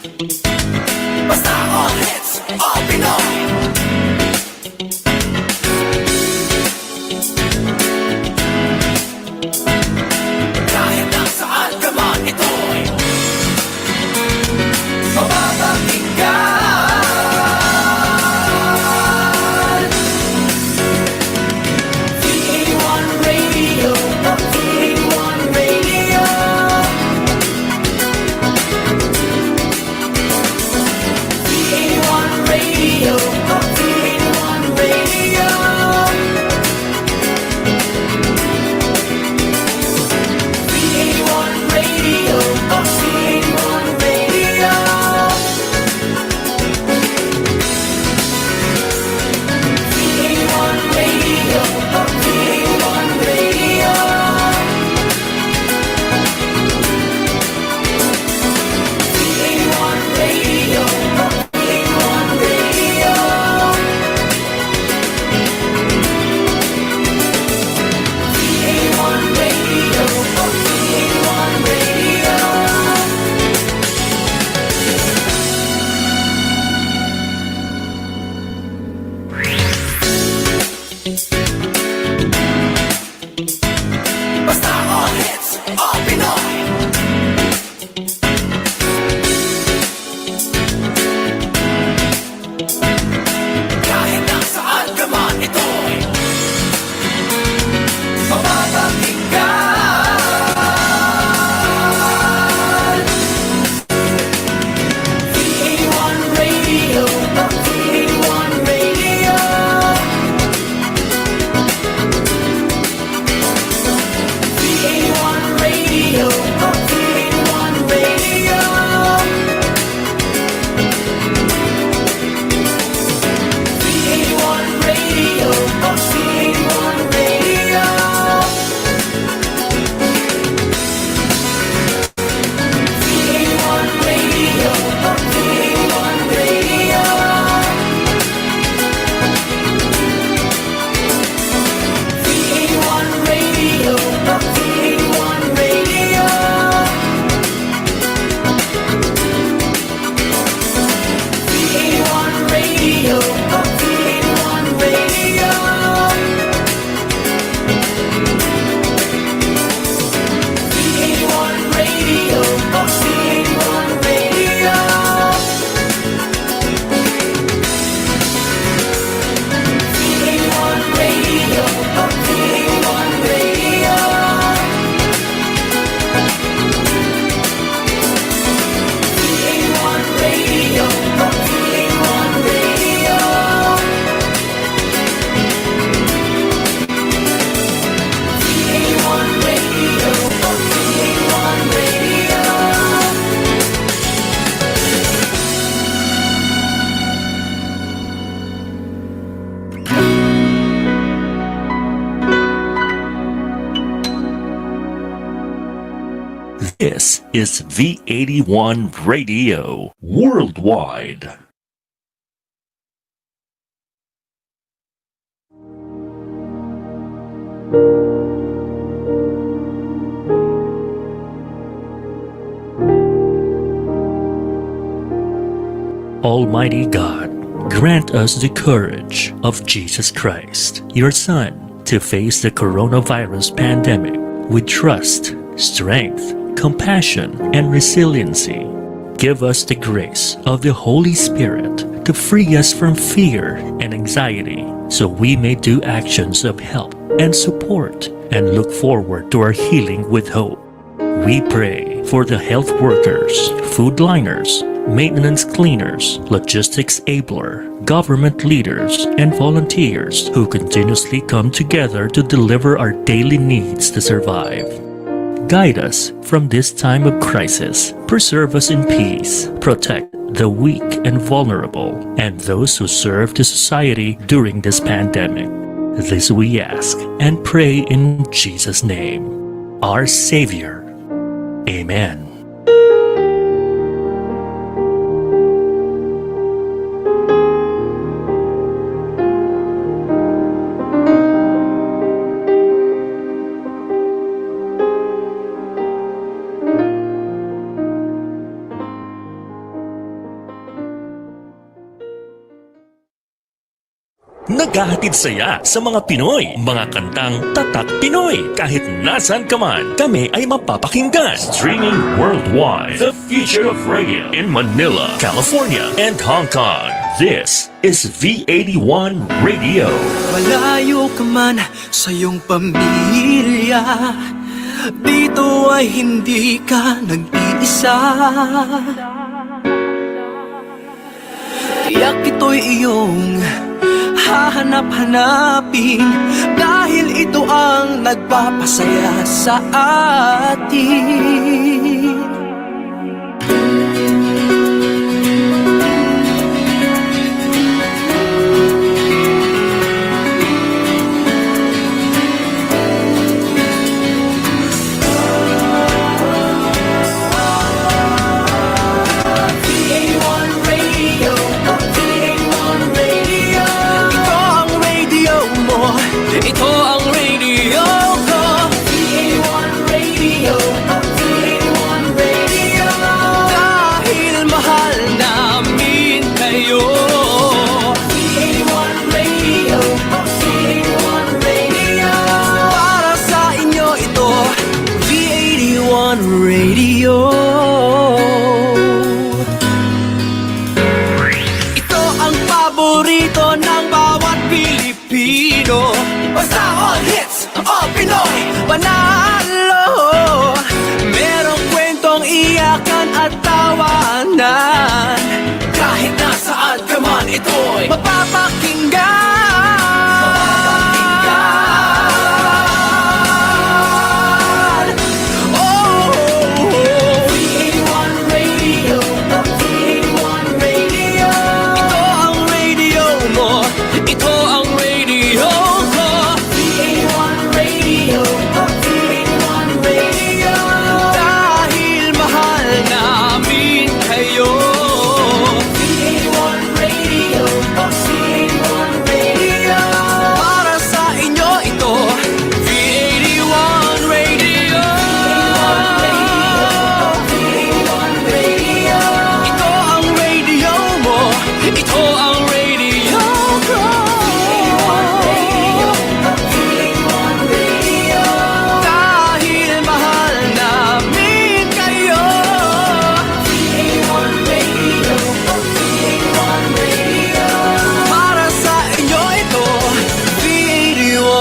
Basta all hits, all Pinoy. Kahit nasaan ka man, ito'y mapapakinggan. V81 Radio, V81 Radio. V81 Radio, V81 Radio. V81 Radio, V81 Radio. V81 Radio, V81 Radio. V81 Radio, V81 Radio. V81 Radio, V81 Radio. Basta all hits, all Pinoy. Kahit nasaan ka man, ito'y mapapakinggan. V81 Radio, V81 Radio. V81 Radio, V81 Radio. V81 Radio, V81 Radio. V81 Radio, V81 Radio. V81 Radio, V81 Radio. V81 Radio, V81 Radio. V81 Radio, V81 Radio. V81 Radio, V81 Radio. V81 Radio, V81 Radio. V81 Radio, V81 Radio. This is V81 Radio Worldwide. Almighty God, grant us the courage of Jesus Christ, your Son, to face the coronavirus pandemic with trust, strength, compassion, and resiliency. Give us the grace of the Holy Spirit to free us from fear and anxiety, so we may do actions of help and support and look forward to our healing with hope. We pray for the health workers, food liners, maintenance cleaners, logistics abler, government leaders, and volunteers who continuously come together to deliver our daily needs to survive. Guide us from this time of crisis. Preserve us in peace. Protect the weak and vulnerable, and those who serve the society during this pandemic. This we ask and pray in Jesus' name, our Savior. Amen. Naghahatid saya sa mga Pinoy, mga kantang tatak Pinoy. Kahit nasaan ka man, kami ay mapapakinggan. Streaming worldwide, the future of radio in Manila, California, and Hong Kong. This is V81 Radio. Malayo ka man sa iyong pamilya, dito ay hindi ka nag-iisa. Tiyak ito'y iyong hahanap-hanapin, dahil ito ang nagpapasaya sa atin. Ito ang radio ko, VA1 Radio, VA1 Radio. dahil mahal namin kayo. VA1 Radio, VA1 Radio. Para sa inyo ito, V81 Radio. Ito ang paborito ng bawat Pilipino. Basta all hits, all Pinoy, panalo. Merong kwentong iyakan at tawanan, kahit nasaan ka man ito'y mapapakinggan. Oh, VA1 Radio, VA1 Radio. ito ang radio mo, ito ang radio ko. VA1 Radio, VA1 Radio. Dahil mahal namin kayo. VA1 Radio, VA1 Radio. Para sa inyo ito, V81 Radio. VA1 Radio. Ito ang radio mo, ito ang radio ko. VA1 Radio. Dahil mahal namin kayo. VA1 Radio, VA1 Radio. Para sa inyo ito, V81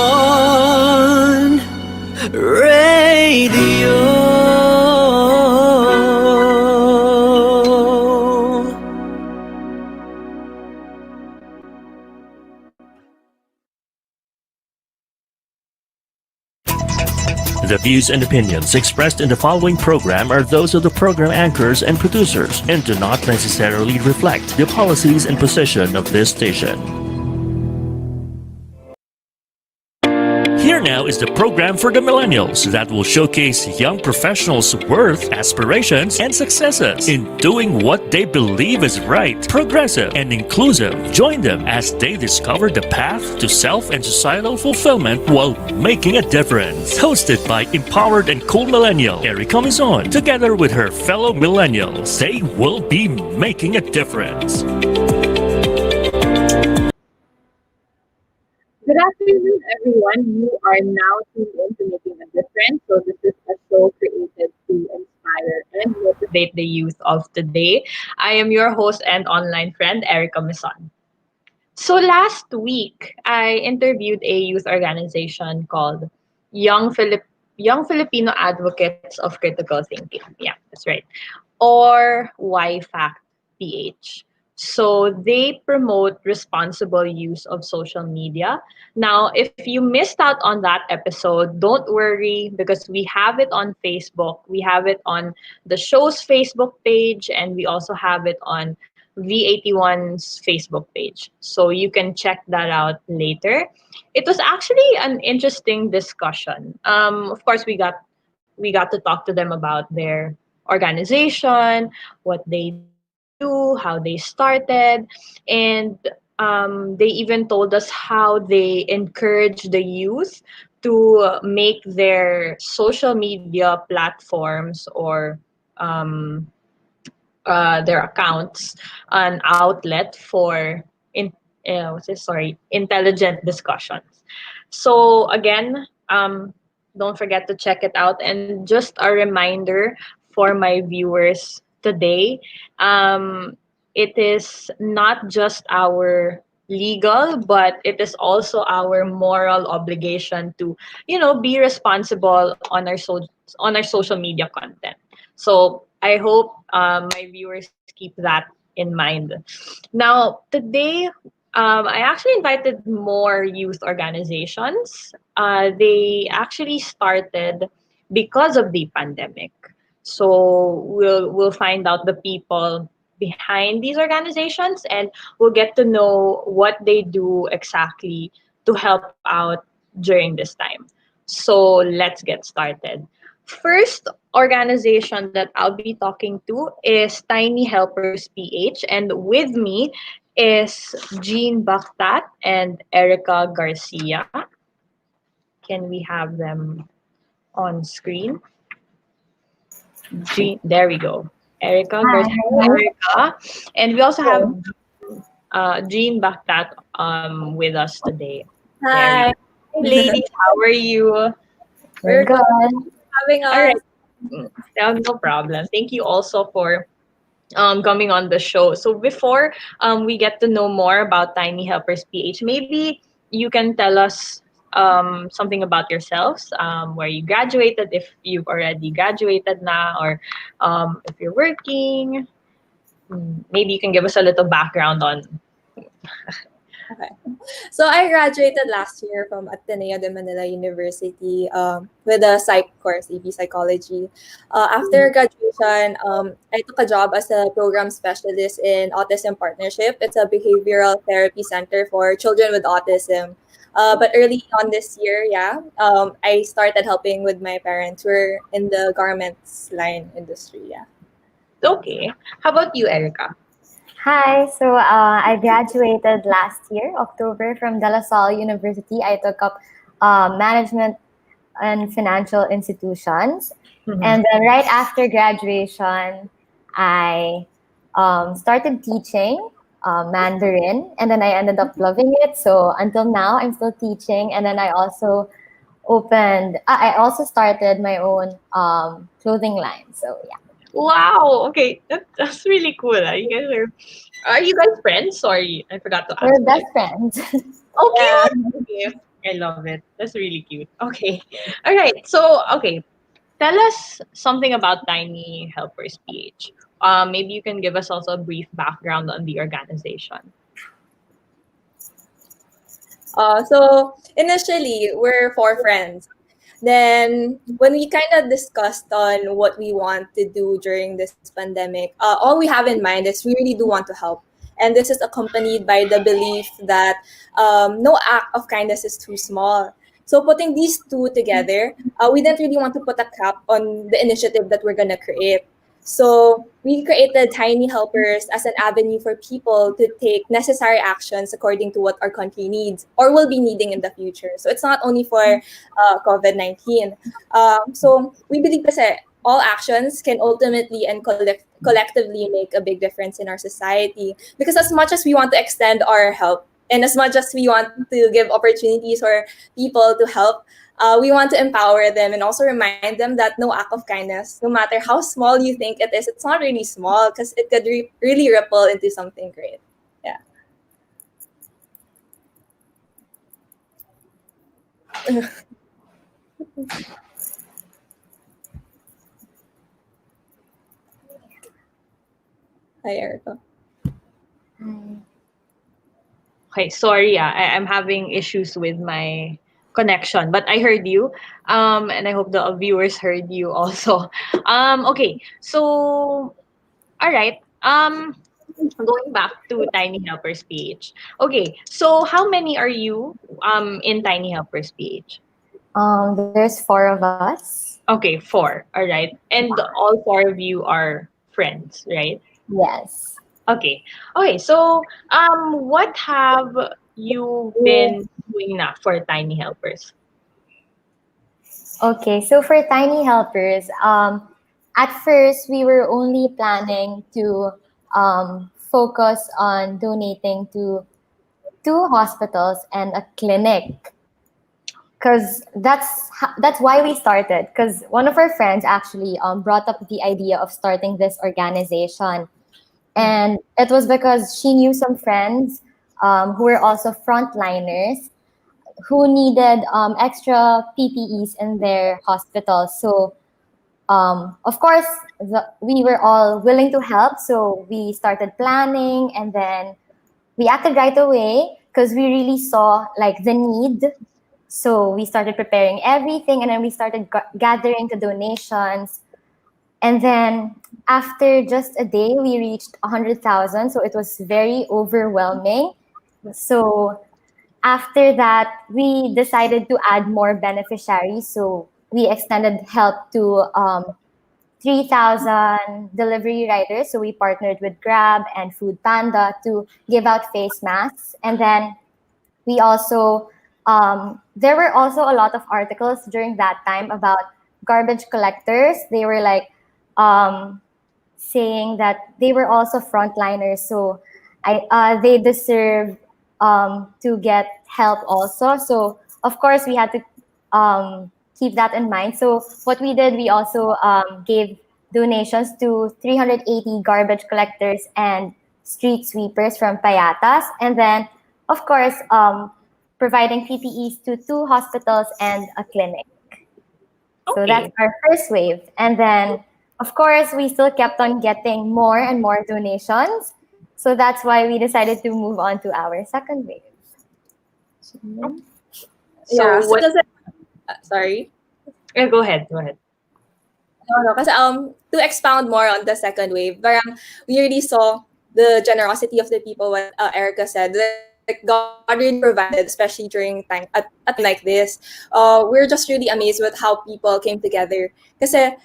Radio. The views and opinions expressed in the following program are those of the program anchors and producers and do not necessarily reflect the policies and position of this station. Here now is the program for the millennials that will showcase young professionals' worth, aspirations, and successes in doing what they believe is right, progressive, and inclusive. Join them as they discover the path to self and societal fulfillment while making a difference. Hosted by empowered and cool millennial Erica Mizon, together with her fellow millennials, they will be making a difference. Good afternoon, everyone. You are now tuned in to Making a Difference. So this is a show created to inspire and motivate the youth of today. I am your host and online friend, Erica Mison. So last week, I interviewed a youth organization called Young Filipino Advocates of Critical Thinking. Yeah, that's right. Or YFACT PH. So they promote responsible use of social media. Now, if you missed out on that episode, don't worry because we have it on Facebook. We have it on the show's Facebook page, and we also have it on V81's Facebook page. So you can check that out later. It was actually an interesting discussion. Of course, we got to talk to them about their organization, what they do, how they started, and they even told us how they encourage the youth to make their social media platforms or their accounts an outlet for what's this? Sorry, intelligent discussions. So again, don't forget to check it out. And just a reminder for my viewers today, um, it is not just our legal, but it is also our moral obligation to, be responsible on our social media content. So I hope my viewers keep that in mind. Now, today, I actually invited more youth organizations. They actually started because of the pandemic. So we'll find out the people behind these organizations, and we'll get to know what they do exactly to help out during this time. So let's get started. First organization that I'll be talking to is Tiny Helpers PH, and with me is Jean Bakhtat and Erica Garcia. Can we have them on screen? There we go. Erica Garcia, Erica, and we also have Jean Bakhtat with us today. There we Hi, go. Hey, ladies, how are you? we're good. Having All us. right. No problem. Thank you also for coming on the show. So before we get to know more about Tiny Helpers PH, maybe you can tell us something about yourselves, where you graduated, if you've already graduated now, or if you're working. Maybe you can give us a little background on. Okay. So I graduated last year from Ateneo de Manila University with a psych course, EB Psychology. After graduation, I took a job as a program specialist in Autism Partnership. It's a behavioral therapy center for children with autism. But early on this year, I started helping with my parents. We're in the garments line industry. Yeah. Okay. How about you, Erica? Hi, I graduated last year, October, from De La Salle University. I took up management and financial institutions. And then right after graduation, I started teaching Mandarin, and then I ended up loving it. So until now, I'm still teaching. And then I also started my own clothing line. So yeah. Wow. Okay, that's really cool. You guys are you guys friends? Sorry, I forgot to ask. We're best friends. Oh, Yeah. cute. Okay. I love it. That's really cute. Okay. All right. So, okay. Tell us something about Tiny Helpers PH. Maybe you can give us also a brief background on the organization. So initially, we're four friends. Then, when we kind of discussed on what we want to do during this pandemic, all we have in mind is we really do want to help. And this is accompanied by the belief that no act of kindness is too small. So, putting these two together, we didn't really want to put a cap on the initiative that we're going to create. So we created Tiny Helpers as an avenue for people to take necessary actions according to what our country needs or will be needing in the future. So it's not only for COVID-19. So we believe that all actions can ultimately and collectively make a big difference in our society. Because as much as we want to extend our help and as much as we want to give opportunities for people to help, we want to empower them and also remind them that no act of kindness, no matter how small you think it is, it's not really small because it could really ripple into something great. Yeah. Hi, Erica. Okay, sorry. I'm having issues with my connection, but I heard you. And I hope the viewers heard you also. Okay, so, all right. Going back to Tiny Helpers PH. Okay, so how many are you in Tiny Helpers PH? There's four of us. Okay, four. All right. And all four of you are friends, right? Yes. Okay. Okay, so what have you been doing now for Tiny Helpers? Okay, so for Tiny Helpers, at first we were only planning to focus on donating to two hospitals and a clinic. Because that's why we started. Because one of our friends actually brought up the idea of starting this organization, and it was because she knew some friends who were also frontliners who needed extra PPEs in their hospitals. So of course, we were all willing to help. So we started planning, and then we acted right away because we really saw like the need. So we started preparing everything, and then we started gathering the donations. And then after just a day, we reached 100,000. So it was very overwhelming. So after that, we decided to add more beneficiaries. So we extended help to 3,000 delivery riders. So we partnered with Grab and Food Panda to give out face masks. And then we also, there were also a lot of articles during that time about garbage collectors. They were like saying that they were also frontliners. So they deserve to get help also. So of course we had to keep that in mind. So what we did, we also gave donations to 380 garbage collectors and street sweepers from Payatas. And then, of course, providing PPEs to two hospitals and a clinic. So that's Okay. our first wave. And then, of course, we still kept on getting more and more donations. So that's why we decided to move on to our second wave. Yeah, So so what? kasi, sorry. Go ahead. Go ahead. No. Kasi to expound more on the second wave, parang we really saw the generosity of the people. What Erica said, like God really provided, especially during time at time like this. We're just really amazed with how people came together. Kasi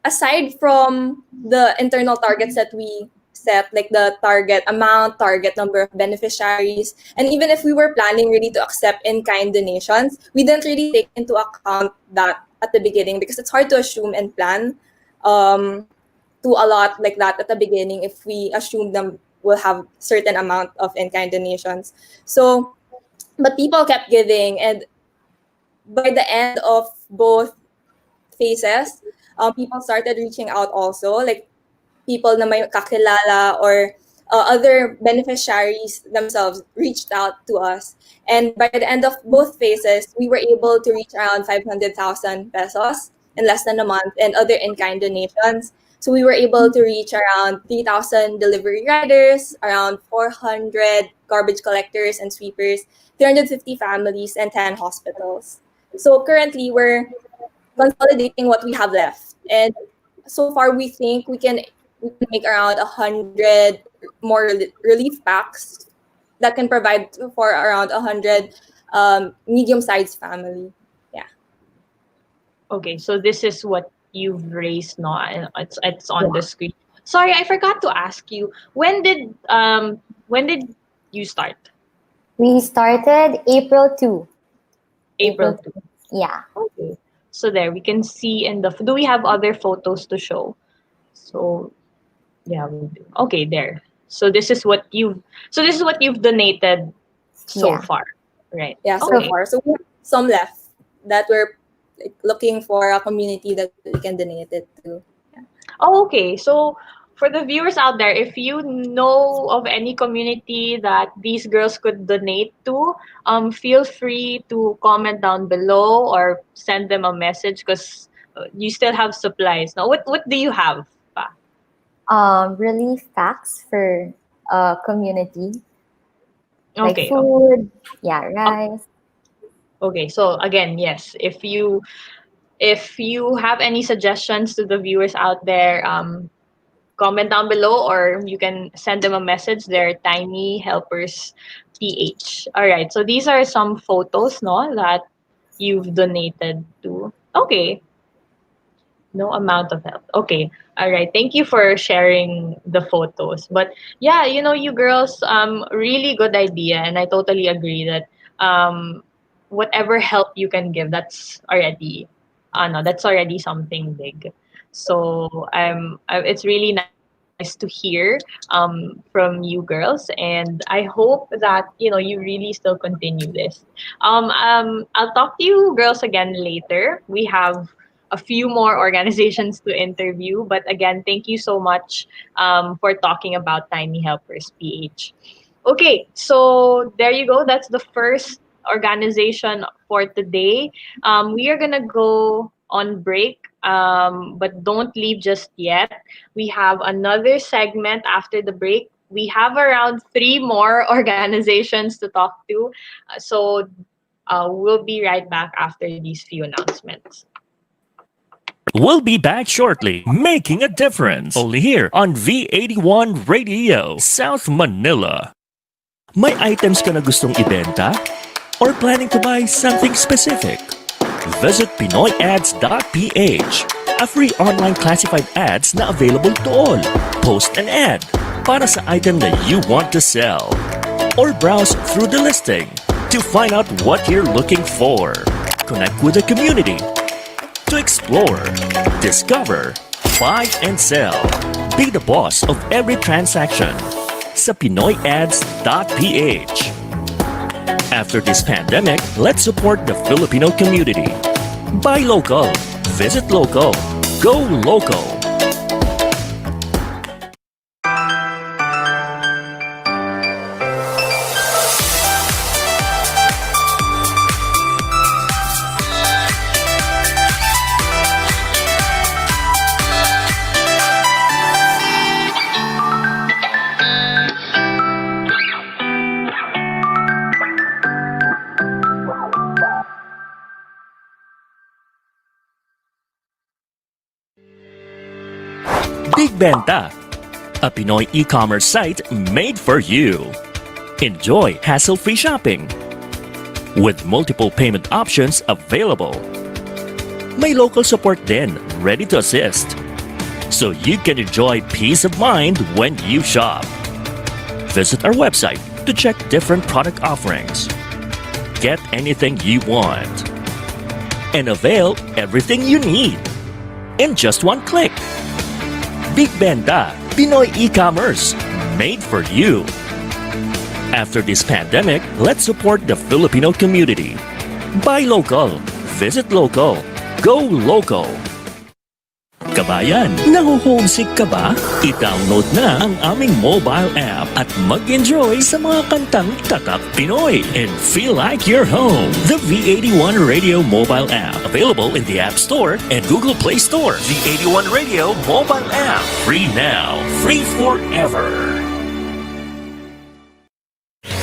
aside from the internal targets that we set, like the target amount, target number of beneficiaries, and even if we were planning really to accept in-kind donations, we didn't really take into account that at the beginning because it's hard to assume and plan to a lot like that at the beginning if we assume them will have certain amount of in-kind donations. So, but people kept giving, and by the end of both phases, people started reaching out also, like people na may kakilala or other beneficiaries themselves reached out to us. And by the end of both phases, we were able to reach around 500,000 pesos in less than a month and other in-kind donations. So we were able to reach around 3,000 delivery riders, around 400 garbage collectors and sweepers, 350 families, and 10 hospitals. So currently, we're consolidating what we have left. And so far, we think we can make around 100 more relief packs that can provide for around 100 medium-sized family. Yeah. Okay. So this is what you've raised now, and it's on the screen. Sorry, I forgot to ask you. When did you start? We started April 2. April 2. Yeah. Okay. So there we can see in the. Do we have other photos to show? So yeah, we do. Okay, there. So this is what you've. So this is what you've donated so Yeah. far, right? Yeah, so Okay. far. So we have some left that we're like, looking for a community that we can donate it to. Oh, okay. So for the viewers out there, if you know of any community that these girls could donate to, feel free to comment down below or send them a message because you still have supplies. Now, what do you have? Pa? Relief packs for community, like Okay. food, yeah, rice. Okay. So again, yes, if you have any suggestions to the viewers out there, comment down below or you can send them a message. They're Tiny Helpers PH. All right. So these are some photos, no, that you've donated to. Okay. No amount of help. Okay. All right. Thank you for sharing the photos. But yeah, you girls, really good idea, and I totally agree that whatever help you can give, that's already something big. So it's really nice nice to hear from you girls, and I hope that you really still continue this. I'll talk to you girls again later. We have a few more organizations to interview, but again, thank you so much for talking about Tiny Helpers PH. Okay, so there you go. That's the first organization for today. We are gonna go on break, but don't leave just yet. We have another segment after the break. We have around three more organizations to talk to. So we'll be right back after these few announcements. We'll be back shortly, making a difference. Only here on V81 Radio, South Manila. May items ka na gustong ibenta? Or planning to buy something specific? Visit PinoyAds.ph, a free online classified ads na available to all. Post an ad para sa item that you want to sell. Or browse through the listing to find out what you're looking for. Connect with the community to explore, discover, buy and sell. Be the boss of every transaction sa PinoyAds.ph. After this pandemic, let's support the Filipino community. Buy local, visit local, go local. Big Benta, a Pinoy e-commerce site made for you. Enjoy hassle-free shopping with multiple payment options available. May local support din ready to assist, so you can enjoy peace of mind when you shop. Visit our website to check different product offerings. Get anything you want and avail everything you need in just one click. Big Benta, Pinoy e-commerce, made for you. After this pandemic, let's support the Filipino community. Buy local, visit local, go local. Kabayan, naho-homesick ka ba? I-download na ang aming mobile app at mag-enjoy sa mga kantang tatak Pinoy and feel like you're home. The V81 Radio mobile app, available in the App Store and Google Play Store. V81 Radio mobile app, free now, free forever.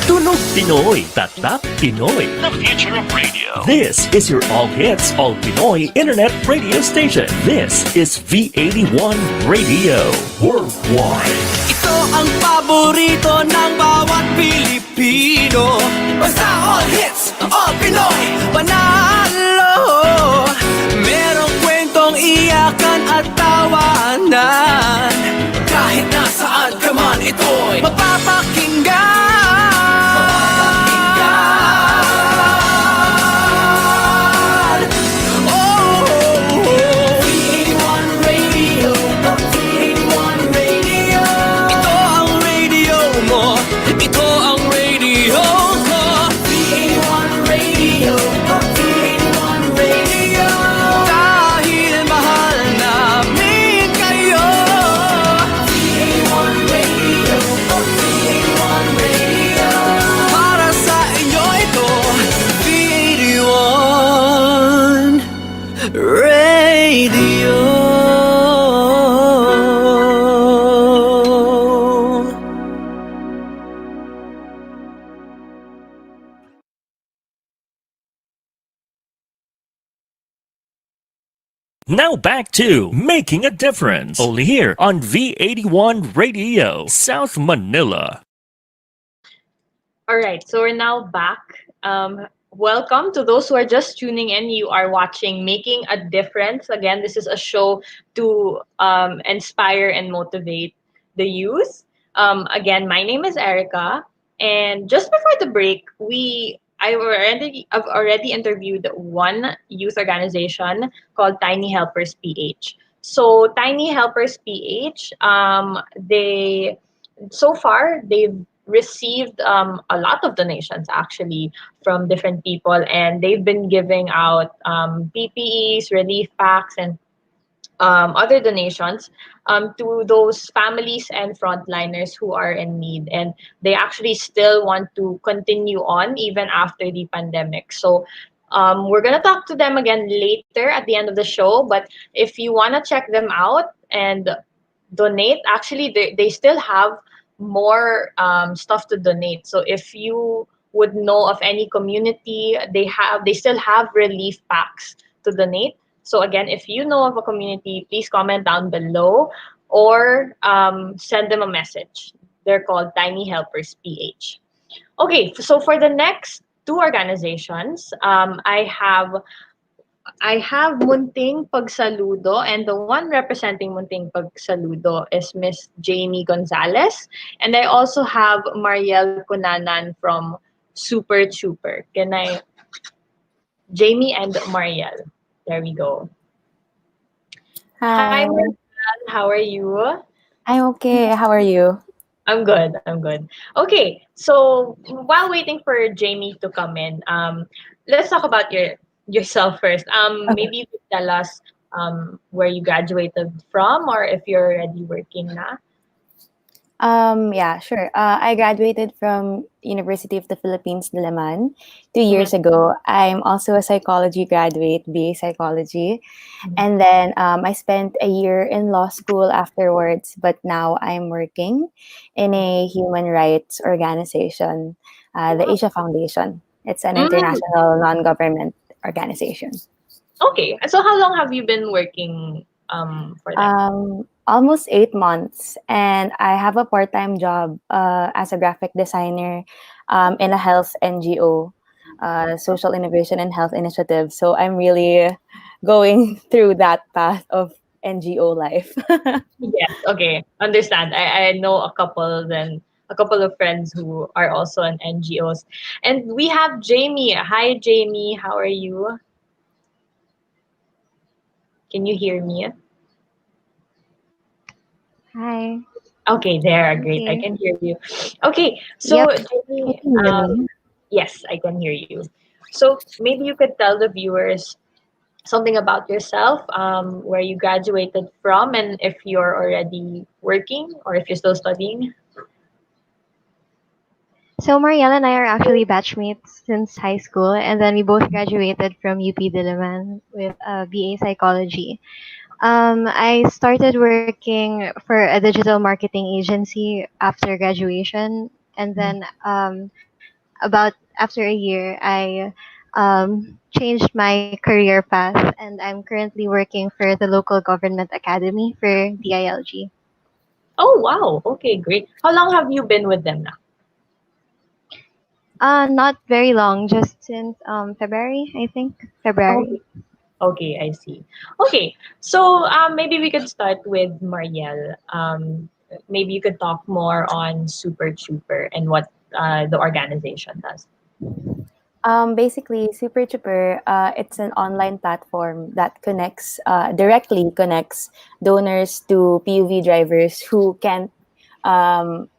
Tunog Pinoy, Tatak Pinoy, the future of radio. This is your all-hits, all-Pinoy internet radio station. This is V81 Radio Worldwide. Ito ang paborito ng bawat Pilipino. Basta all hits, all Pinoy, panalo. Merong kwentong iyakan at tawanan. Kahit nasaan ka man, ito'y mapapakinggan. Now back to Making a Difference, only here on V81 Radio, South Manila. All right, so we're now back. Welcome to those who are just tuning in. You are watching Making a Difference. Again, this is a show to inspire and motivate the youth. Again, my name is Erica, and just before the break, I've already interviewed one youth organization called Tiny Helpers PH. So Tiny Helpers PH, they so far they've received a lot of donations actually from different people, and they've been giving out PPEs, relief packs, and other donations to those families and frontliners who are in need. And they actually still want to continue on even after the pandemic. So we're going to talk to them again later at the end of the show. But if you want to check them out and donate, actually, they still have more stuff to donate. So if you would know of any community, they still have relief packs to donate. So again, if you know of a community, please comment down below or send them a message. They're called Tiny Helpers PH. Okay, so for the next two organizations, I have Munting Pagsaludo, and the one representing Munting Pagsaludo is Miss Jamie Gonzalez, and I also have Mariel Cunanan from Super Trooper. Can I Jamie and Mariel? There we go. Hi, Hi, Mariel. How are you? I'm okay. How are you? I'm good. I'm good. Okay, so while waiting for Jamie to come in, let's talk about yourself first. Okay. Maybe you could tell us where you graduated from, or if you're already working now. Yeah, sure. I graduated from University of the Philippines, Diliman, 2 years Mhm. ago. I'm also a psychology graduate, BA psychology, Mhm. and then I spent a year in law school afterwards. But now I'm working in a human rights organization, the Wow. Asia Foundation. It's an Mm, international non-government organization. okay. So how long have you been working for them? Almost 8 months, and I have a part-time job as a graphic designer in a health NGO, social innovation and health initiative. So I'm really going through that path of NGO life. Yes. Okay. Understand. I know a couple of friends who are also in NGOs, and we have Jamie. Hi, Jamie. How are you? Can you hear me? Hi. Okay, there. Great. I Okay. can hear you. Okay, so Yep. Can Jamie, you hear me? yes, I can hear you. So maybe you could tell the viewers something about yourself, where you graduated from, and if you're already working or if you're still studying. So Marielle and I are actually batchmates since high school, and then we both graduated from UP Diliman with BA Psychology. I started working for a digital marketing agency after graduation, and then about after a year, I changed my career path, and I'm currently working for the local government academy for DILG. Oh wow. Okay, great. How long have you been with them now? Not very long, just since February, I think. February. Okay. Okay, I see. Okay, so maybe we could start with Marielle. Maybe you could talk more on Super Trooper and what the organization does. Basically, Super Chipper, it's an online platform that directly connects donors to PUV drivers who can't um,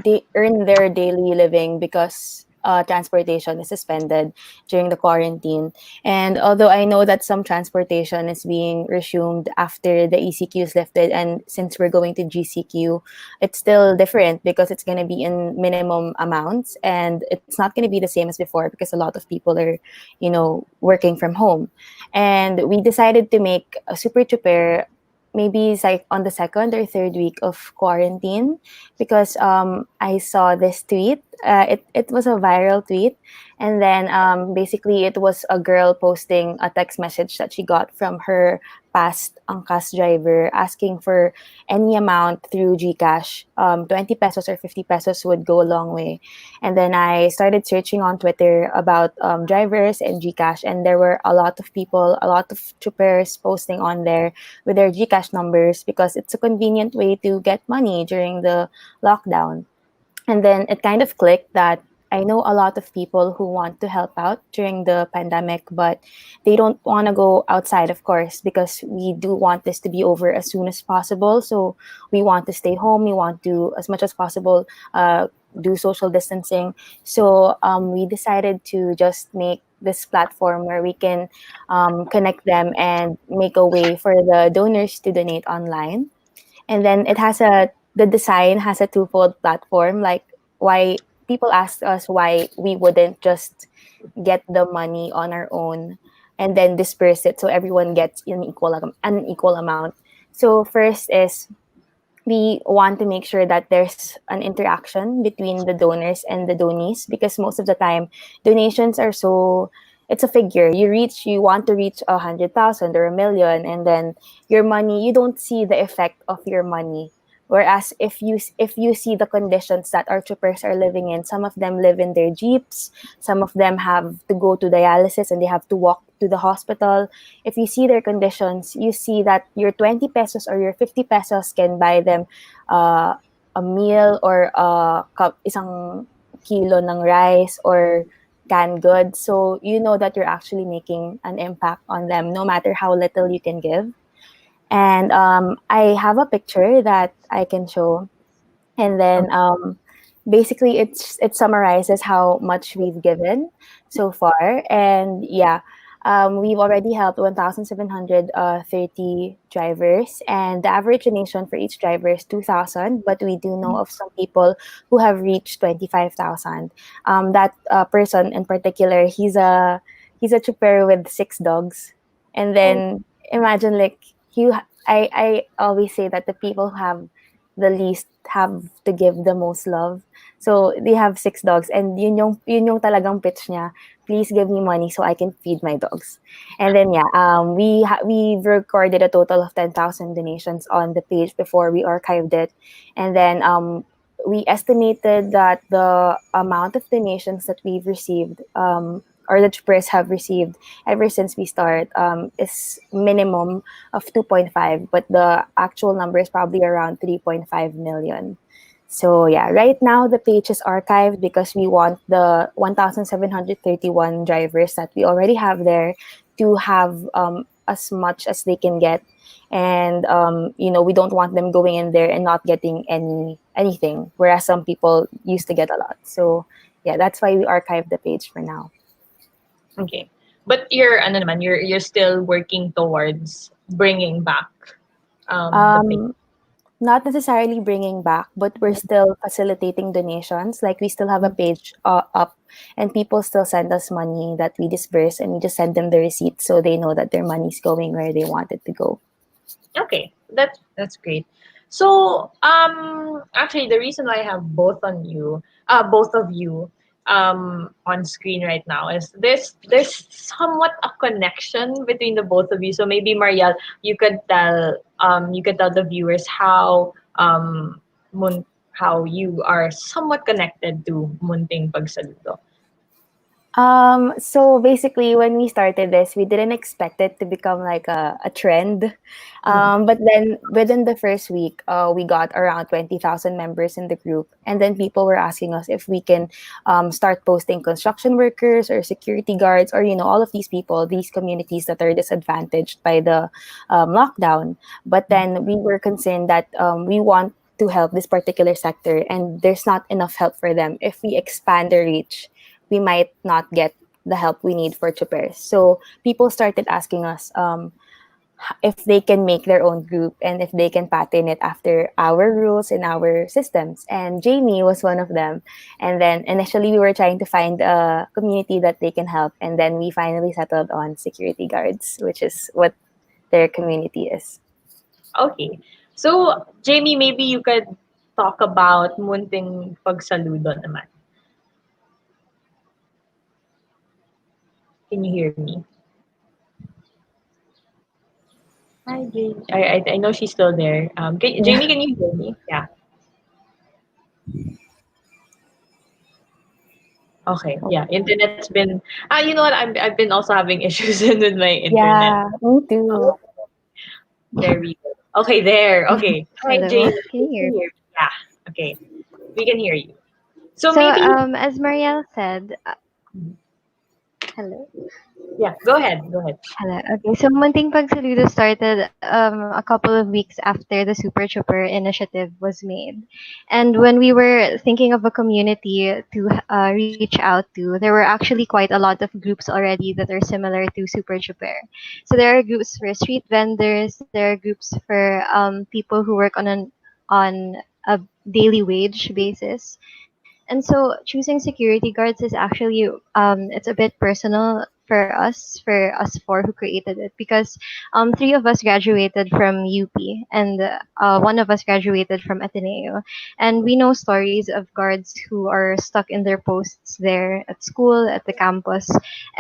they earn their daily living because transportation is suspended during the quarantine. And although I know that some transportation is being resumed after the ECQ is lifted, and since we're going to GCQ, it's still different because it's going to be in minimum amounts, and it's not going to be the same as before because a lot of people are, working from home. And we decided to make a super cheaper maybe it's like on the second or third week of quarantine because I saw this tweet. It was a viral tweet. And then basically, it was a girl posting a text message that she got from her past angkas driver asking for any amount through GCash. 20 pesos or 50 pesos would go a long way. And then I started searching on Twitter about drivers and GCash, and there were a lot of people, a lot of troopers posting on there with their GCash numbers because it's a convenient way to get money during the lockdown. And then it kind of clicked that I know a lot of people who want to help out during the pandemic, but they don't want to go outside, of course, because we do want this to be over as soon as possible. So we want to stay home. We want to, as much as possible, do social distancing. So we decided to just make this platform where we can connect them and make a way for the donors to donate online. And then the design has a twofold platform. Like, why people ask us why we wouldn't just get the money on our own and then disperse it so everyone gets an equal amount. So first is, we want to make sure that there's an interaction between the donors and the donees, because most of the time donations are so, it's a figure. You want to reach 100,000 or 1 million, and then your money, you don't see the effect of your money. Whereas if you see the conditions that our troopers are living in, some of them live in their jeeps, some of them have to go to dialysis and they have to walk to the hospital. If you see their conditions, you see that your 20 pesos or your 50 pesos can buy them a meal, or isang kilo ng rice or canned goods. So you know that you're actually making an impact on them, no matter how little you can give. And I have a picture that I can show, and then basically it summarizes how much we've given so far. And yeah, we've already helped 1,730 drivers, and the average donation for each driver is 2,000, but we do know of some people who have reached 25,000. That person in particular, he's a trooper with 6 dogs. And then imagine, like, I always say that the people who have the least have to give the most love. So they have 6 dogs, and yun yung talagang pitch niya. Please give me money so I can feed my dogs. And then yeah, we recorded a total of 10,000 donations on the page before we archived it, and then we estimated that the amount of donations that we've received, or the troopers have received ever since we start, is minimum of 2.5, but the actual number is probably around 3.5 million. So yeah, right now the page is archived because we want the 1,731 drivers that we already have there to have as much as they can get. And we don't want them going in there and not getting anything, whereas some people used to get a lot. So yeah, that's why we archived the page for now. Okay. But you're still working towards bringing back the pay. Not necessarily bringing back, but we're still facilitating donations. Like, we still have a page up, and people still send us money that we disperse, and we just send them the receipt so they know that their money's going where they want it to go. Okay, that's great. So, actually, the reason why I have both of you, on screen right now is there's somewhat a connection between the both of you. So maybe Mariel, you could tell the viewers how you are somewhat connected to Munting Pagsaludo. So basically, when we started this, we didn't expect it to become like a trend. But then within the first week, we got around 20,000 members in the group. And then people were asking us if we can start posting construction workers or security guards, or, all of these people, these communities that are disadvantaged by the lockdown. But then we were concerned that we want to help this particular sector, and there's not enough help for them. If we expand the reach, we might not get the help we need for troopers. So people started asking us if they can make their own group and if they can pattern it after our rules and our systems. And Jamie was one of them. And then initially we were trying to find a community that they can help. And then we finally settled on security guards, which is what their community is. Okay. So, Jamie, maybe you could talk about Munting Pagsaludo naman. Can you hear me? Hi, Jamie. I know she's still there. Jamie, can you hear me? Yeah. Okay. Yeah. Internet's been. You know what? I've been also having issues with my internet. Yeah, me too. There we go. Okay. There. Okay. Hi, Hello. Jamie. Can you hear me? Yeah. Okay. We can hear you. So So, maybe, as Marielle said, hello. yeah, go ahead, go ahead. Hello. Okay, so Munting Pagsaludo started a couple of weeks after the Super Trooper initiative was made. And when we were thinking of a community to reach out to, there were actually quite a lot of groups already that are similar to Super Trooper. So there are groups for street vendors, there are groups for people who work on a daily wage basis. And so choosing security guards is actually it's a bit personal for us four who created it because three of us graduated from UP and one of us graduated from Ateneo, and we know stories of guards who are stuck in their posts there at school, at the campus,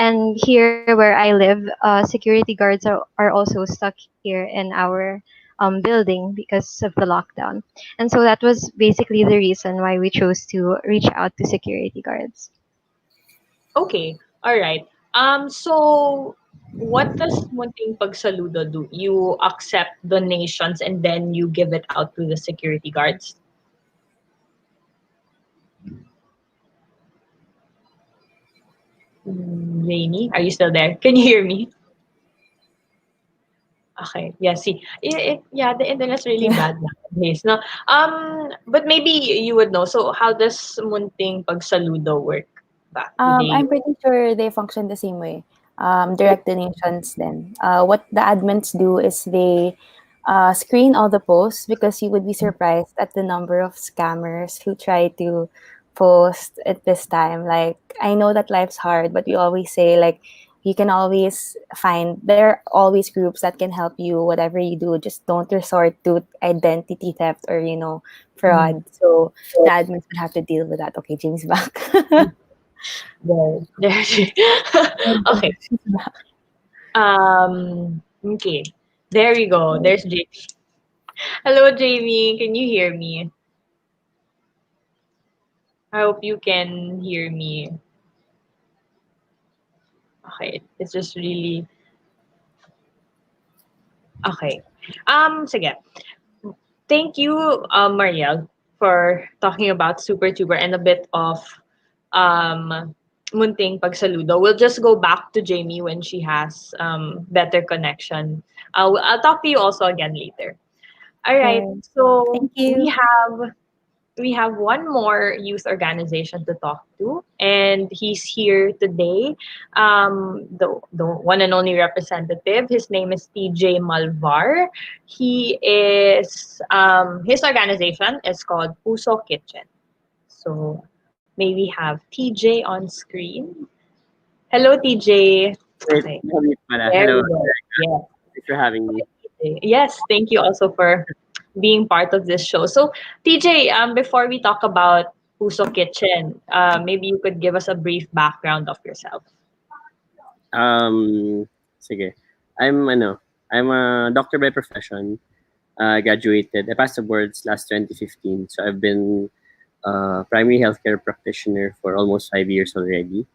and here where I live, security guards are also stuck here in our building because of the lockdown. And so that was basically the reason why we chose to reach out to security guards. Okay, all right. So what does Munting Pagsaludo do? You accept donations and then you give it out to the security guards? Rainy, are you still there? Can you hear me? Okay. Yeah, see. Yeah, the internet's really Yeah. bad nowadays. No. But maybe you would know. So how does Munting Pagsaludo work? Do they I'm pretty sure they function the same way. Direct donations then. What the admins do is they screen all the posts because you would be surprised at the number of scammers who try to post at this time. Like, I know that life's hard, but we always say, like, you can always find, there are always groups that can help you, whatever you do. Just don't resort to identity theft or, Mm. fraud. So the admins would have to deal with that. Okay, James back. there okay. Okay. There you go. There's Jamie. Hello, Jamie. Can you hear me? I hope you can hear me. Okay. It's just really okay. Sige. Thank you, Marielle, for talking about Super Tuber and a bit of um, Munting Pagsaludo. We'll just go back to Jamie when she has better connection. I'll talk to you also again later. All right. Sure. So Thank you. we have one more youth organization to talk to, and he's here today. The one and only representative. His name is TJ Malvar. He is his organization is called Puso Kitchen. So may we have TJ on screen? Hello, TJ. Wait, Okay, mute pala. there Hello, we go. Yeah. thanks for having me. Yes, thank you also for being part of this show. So, TJ, before we talk about Puso Kitchen, maybe you could give us a brief background of yourself. Sige. I'm a doctor by profession. Graduated. I passed the boards last 2015. So I've been a primary healthcare practitioner for almost 5 years already.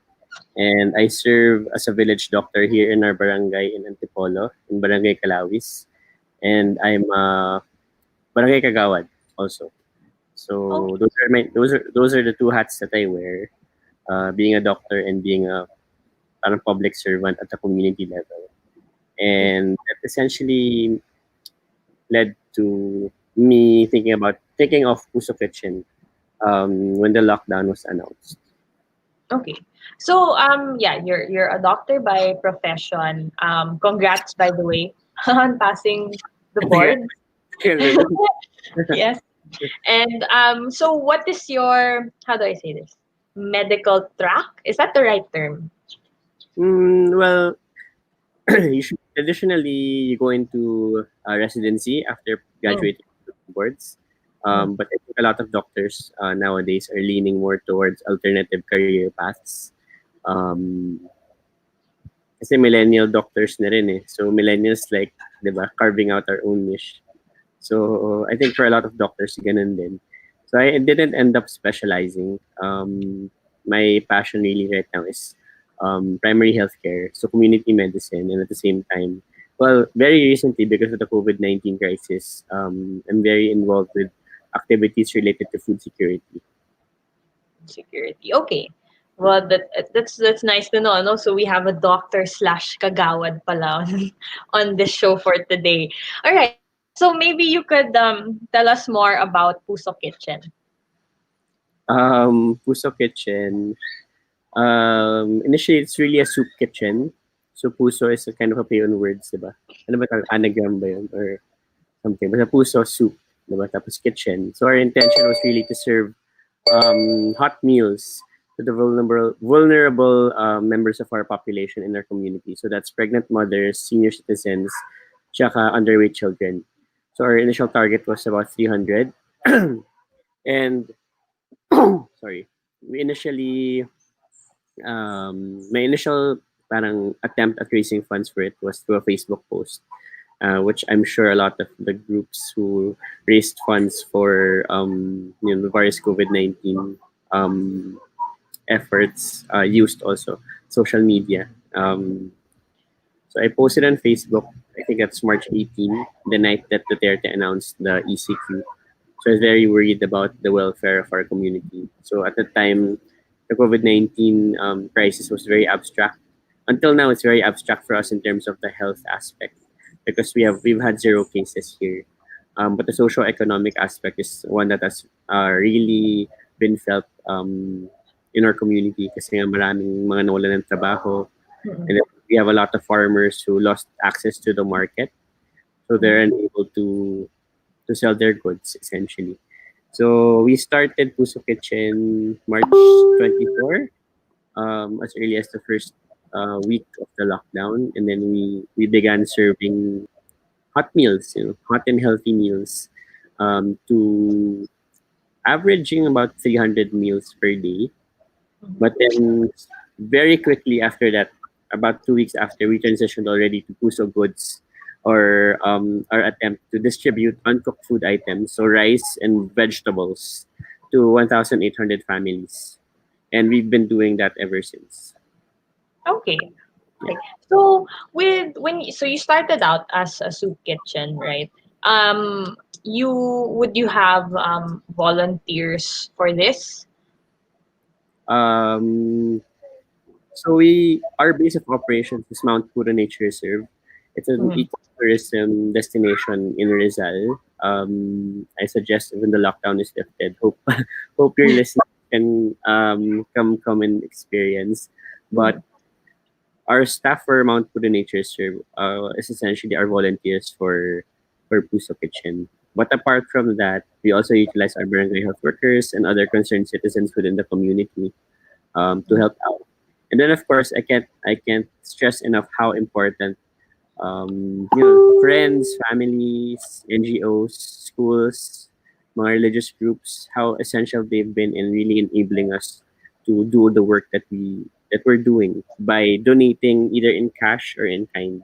And I serve as a village doctor here in our barangay in Antipolo, in Barangay Calawis. And I'm a barangay kagawad also. So Okay. those are the two hats that I wear, being a doctor and being a parang public servant at the community level. And that essentially led to me thinking about taking off Puso Kitchen when the lockdown was announced. Okay. So, yeah, you're a doctor by profession. Congrats, by the way, on passing the board. Yes. And so what is your, how do I say this? Medical track? Is that the right term? Well, traditionally you go into residency after Mm, graduating from the boards. mm. But I think a lot of doctors nowadays are leaning more towards alternative career paths. Um, Kasi millennial doctors na rin eh. So millennials like, 'di ba, carving out our own niche. So I think for a lot of doctors, ganun din. So I didn't end up specializing. My passion really right now is primary healthcare, so community medicine, and at the same time, well, very recently because of the COVID-19 crisis, I'm very involved with activities related to food security. food security. Okay. Well, that's nice to know. No? So we have a doctor slash kagawad pala on this show for today. All right. So maybe you could tell us more about Puso Kitchen. Puso Kitchen. Initially, it's really a soup kitchen. So puso is a kind of a play on words, diba? Ano ba tawag? Anagram ba yun? Or something. Basta puso, soup. Diba? Tapos kitchen. So our intention was really to serve hot meals to the vulnerable members of our population in our community. So that's pregnant mothers, senior citizens, tsaka underweight children. So our initial target was about 300. And, sorry, we initially, my initial parang attempt at raising funds for it was through a Facebook post, which I'm sure a lot of the groups who raised funds for the various COVID-19 efforts used also social media. So I posted on Facebook. I think that's March 18, the night that Duterte announced the ECQ. So I was very worried about the welfare of our community. So at the time, the COVID-19 crisis was very abstract. Until now, it's very abstract for us in terms of the health aspect because we've had 0 cases here. But the socio-economic aspect is one that has really been felt in our community kasi nga maraming mga nawalan ng trabaho. And then we have a lot of farmers who lost access to the market. So they're unable to sell their goods essentially. So we started Puso Kitchen March 24, as early as the first week of the lockdown, and then we began serving hot meals, hot and healthy meals, to averaging about 300 meals per day. But then very quickly after that, about 2 weeks after, we transitioned already to Puso Goods, or our attempt to distribute uncooked food items, so rice and vegetables, to 1,800 families. And we've been doing that ever since. Okay. Okay. So so you started out as a soup kitchen, right? You have volunteers for this? So our base of operations is Mount Puro Nature Reserve. It's an ecotourism destination in Rizal. I suggest when the lockdown is lifted, hope your listeners can come and experience. But our staff for Mount Puro Nature Reserve is essentially our volunteers for Puso Kitchen. But apart from that, we also utilize our barangay health workers and other concerned citizens within the community to help out. And then, of course, I can't stress enough how important friends, families, NGOs, schools, mga religious groups, how essential they've been in really enabling us to do the work that we're doing by donating either in cash or in kind.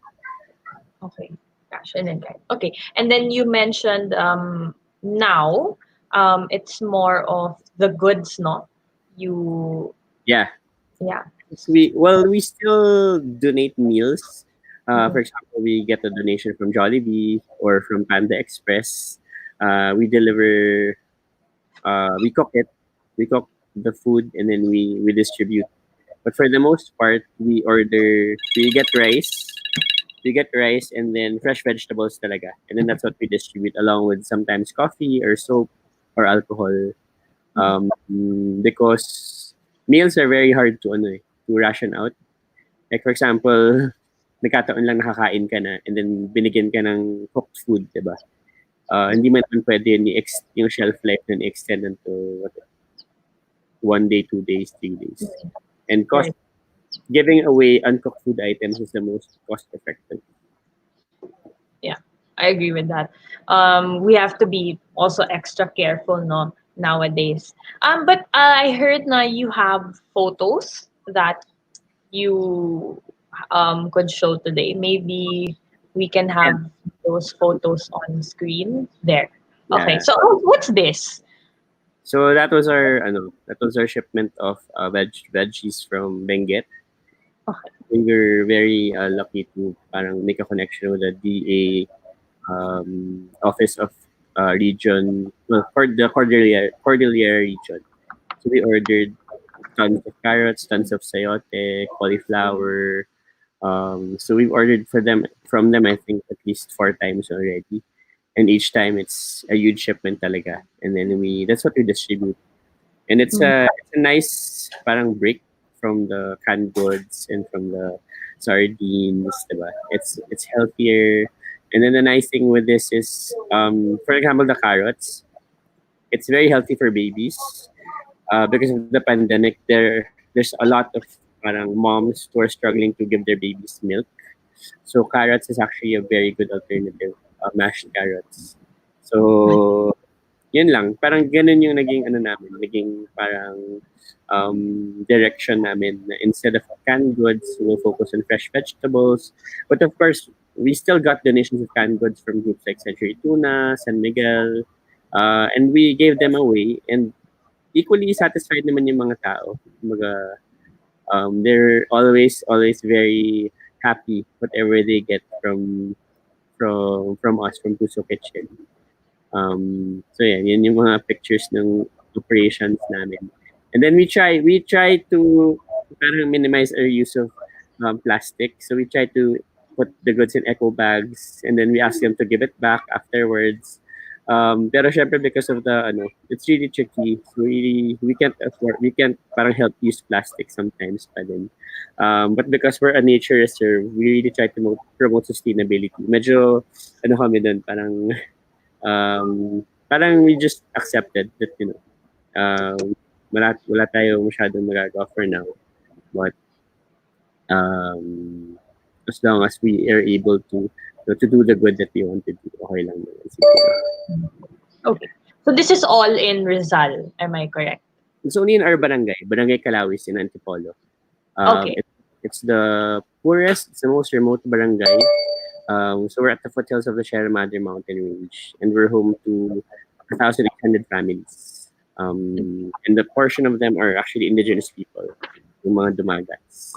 Okay. Cash and in kind. Okay. And then you mentioned now it's more of the goods, no? Yeah. Yeah. We still donate meals. For example, we get a donation from Jollibee or from Panda Express. We deliver. We cook it. We cook the food and then we distribute. But for the most part, we order. We get rice. We get rice and then fresh vegetables talaga, and then that's what we distribute along with sometimes coffee or soap or alcohol. Because meals are very hard to ration out. Like for example, nagkataon lang nakakain ka na and then binigyan ka ng cooked food, diba? Hindi man pwede yung shelf life nun extend into 1 day, 2 days, 3 days. And giving away uncooked food items is the most cost effective. Yeah, I agree with that. We have to be also extra careful, no, nowadays. But I heard na you have photos that you could show today. Maybe we can have those photos on screen there. Okay. Yeah. So what's this? So that was our shipment of veggies from Benguet. Okay. We were very lucky to parang make a connection with the DA office of region, for the Cordillera region. So we ordered tons of carrots, tons of sayote, cauliflower. So we've ordered from them I think at least 4 times already. And each time it's a huge shipment talaga. And then that's what we distribute. And it's a nice parang break from the canned goods and from the sardines, diba? It's healthier. And then the nice thing with this is, for example, the carrots. It's very healthy for babies. Because of the pandemic, there's a lot of parang moms who are struggling to give their babies milk. So carrots is actually a very good alternative. Mashed carrots. So yun lang. Parang ganun yung naging ano namin, naging parang direction namin na instead of canned goods, we'll focus on fresh vegetables. But of course, we still got donations of canned goods from groups like Century Tuna, San Miguel, and we gave them away. And equally satisfied naman yung mga tao. Kumbaga, they're always very happy whatever they get from us, from Puso Kitchen. So yeah, yun yung mga pictures ng operations namin. And then we try to parang minimize our use of plastic. So we try to put the goods in eco bags, and then we ask them to give it back afterwards. Pero syempre because of the it's really tricky. So we can't parang help use plastic sometimes pa din. But because we're a nature reserve, we really try to promote sustainability. Medyo kami dun, parang we just accepted that wala tayo masyadong magagawa for now, but as long as we are able to do the good that we want to do, okay lang naman siguro. Okay. So this is all in Rizal, am I correct? It's only in our barangay Calawis in Antipolo. Okay. It's the poorest, it's the most remote barangay. So we're at the foothills of the Sierra Madre mountain range, and we're home to 1,800 families. And the portion of them are actually indigenous people, yung mga dumagats.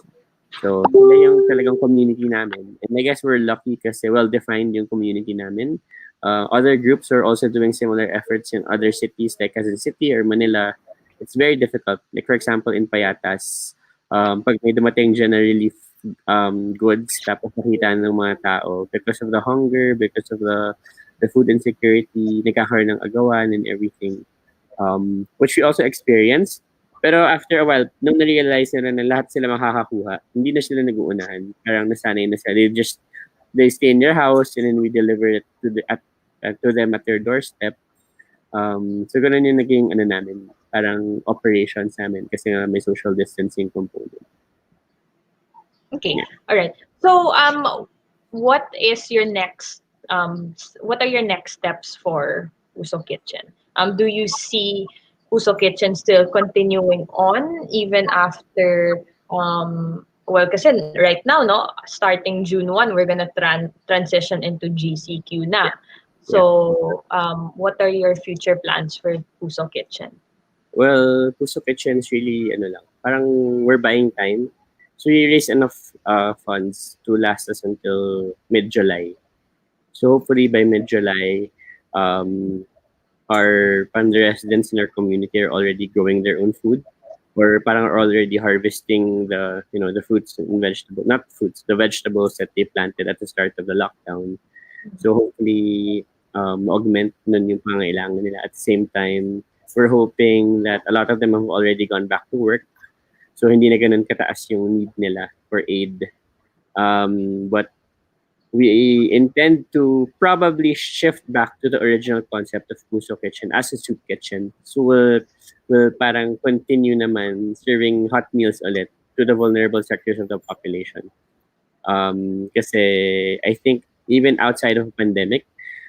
So, sila yung talagang community namin. And I guess we're lucky kasi well-defined yung community namin. Other groups are also doing similar efforts in other cities like Quezon City or Manila. It's very difficult. Like for example, in Payatas, pag may dumating dyan na relief goods, tapos nakita ng mga tao, because of the hunger, because of the food insecurity, nagkakaroon ng agawan and everything, which we also experienced. Pero after a while, nung na-realize na lahat sila makakakuha, hindi na sila nag-uunahan. Parang nasanay na sila. They stay in their house and then we deliver it to them at their doorstep. So ganun yung naging namin, parang operations namin kasi nga may social distancing component. Okay. All right. So what is your next what are your next steps for Puso Kitchen? Do you see Puso Kitchen still continuing on even after well, kasi right now, no, starting June 1, we're gonna transition into GCQ na. So, what are your future plans for Puso Kitchen? Well, Puso Kitchen is really parang we're buying time. So we raise enough funds to last us until mid-July. So hopefully by mid-July, our residents in our community are already growing their own food, or parang are already harvesting the fruits and the vegetables that they planted at the start of the lockdown. So hopefully augment nun yung pangailangan nila. At the same time, we're hoping that a lot of them have already gone back to work. So hindi na ganun kataas yung need nila for aid. But we intend to probably shift back to the original concept of Puso Kitchen as a soup kitchen. So we'll parang continue naman serving hot meals ulit to the vulnerable sectors of the population. Kasi I think even outside of a pandemic,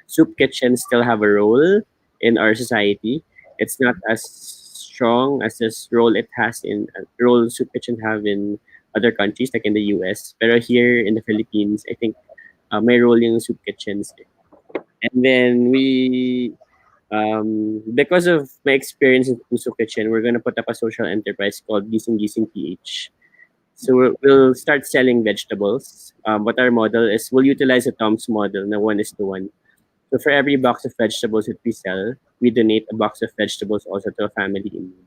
soup kitchens still have a role in our society. It's not as strong as this role soup kitchen have in other countries like in the US. Pero here in the Philippines, I think may role yung soup kitchens. And then we, because of my experience in Puso Kitchen, we're gonna put up a social enterprise called Gising Gising PH. So we'll start selling vegetables. But our model is we'll utilize a Tom's model na 1:1. So for every box of vegetables that we sell, we donate a box of vegetables also to a family in need.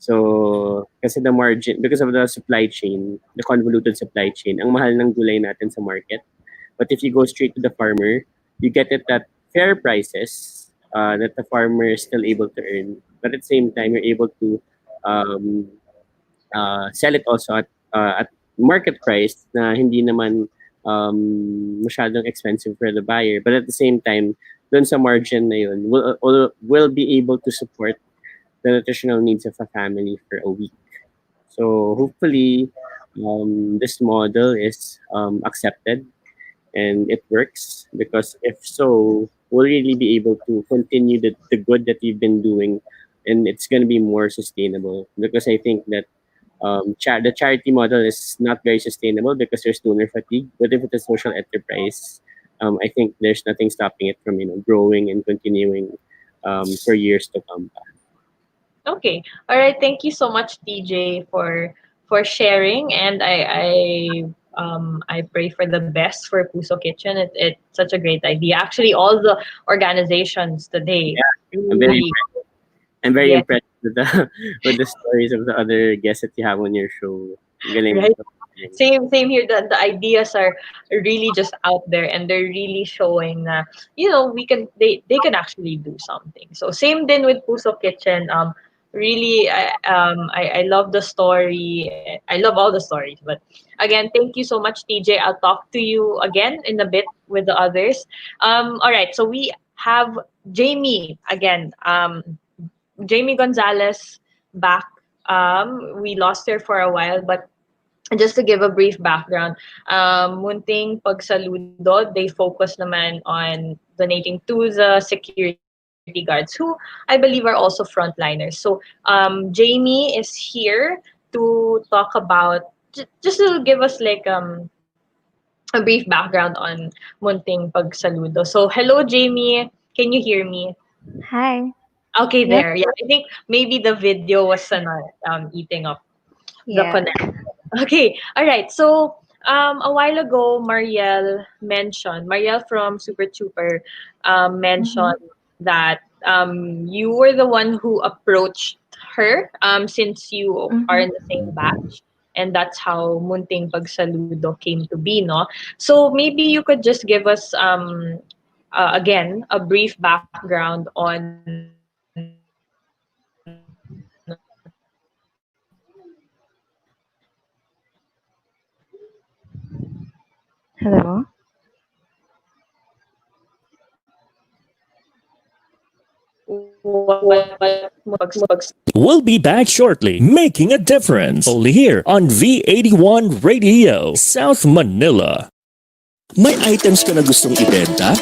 So, kasi the margin, because of the supply chain, the convoluted supply chain, ang mahal ng gulay natin sa market. But if you go straight to the farmer, you get it at fair prices that the farmer is still able to earn. But at the same time, you're able to um, sell it also at market price na hindi naman masyadong expensive for the buyer. But at the same time, dun sa margin na yun, will be able to support the nutritional needs of a family for a week. So hopefully, this model is accepted and it works, because if so, we'll really be able to continue the good that we've been doing, and it's going to be more sustainable, because I think that the charity model is not very sustainable because there's donor fatigue. But if it's a social enterprise, I think there's nothing stopping it from growing and continuing for years to come. Okay. All right. Thank you so much, TJ, for sharing. And I pray for the best for Puso Kitchen. It's such a great idea. Actually, all the organizations today I'm very really I'm very get impressed with the with the stories of the other guests that you have on your show. Galing. right. Same here. The ideas are really just out there, and they're really showing that they can actually do something. So same then with Puso Kitchen. Really, I love the story. I love all the stories. But again, thank you so much, TJ. I'll talk to you again in a bit with the others. All right. So we have Jamie again. Jamie Gonzalez back. We lost her for a while, but just to give a brief background, Munting Pagsaludo, they focus naman on donating to the security guards who I believe are also frontliners. So Jamie is here to talk about, just to give us like a brief background on Munting Pagsaludo. So hello Jamie, can you hear me? Hi. Okay, Yes. there. Yeah, I think maybe the video was eating up the Yeah. connection. Okay, all right. So a while ago, Marielle from Super Trooper, Mhm. mentioned that you were the one who approached her since you are Mhm. in the same batch. And that's how Munting Pagsaludo came to be, no? So maybe you could just give us again a brief background on Hello. We'll be back shortly, making a difference. Only here on V81 Radio, South Manila. May items ka na gustong ibenta?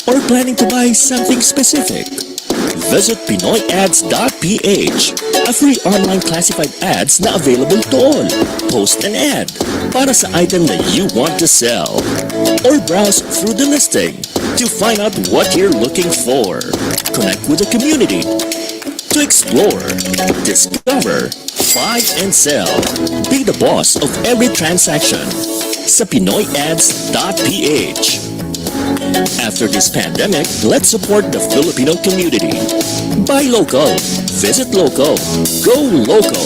Or planning to buy something specific? Visit PinoyAds.ph, a free online classified ads na available to all. Post an ad para sa item that you want to sell. Or browse through the listing to find out what you're looking for. Connect with the community to explore, discover, buy and sell. Be the boss of every transaction sa PinoyAds.ph. After this pandemic, let's support the Filipino community. Buy local, visit local, go local.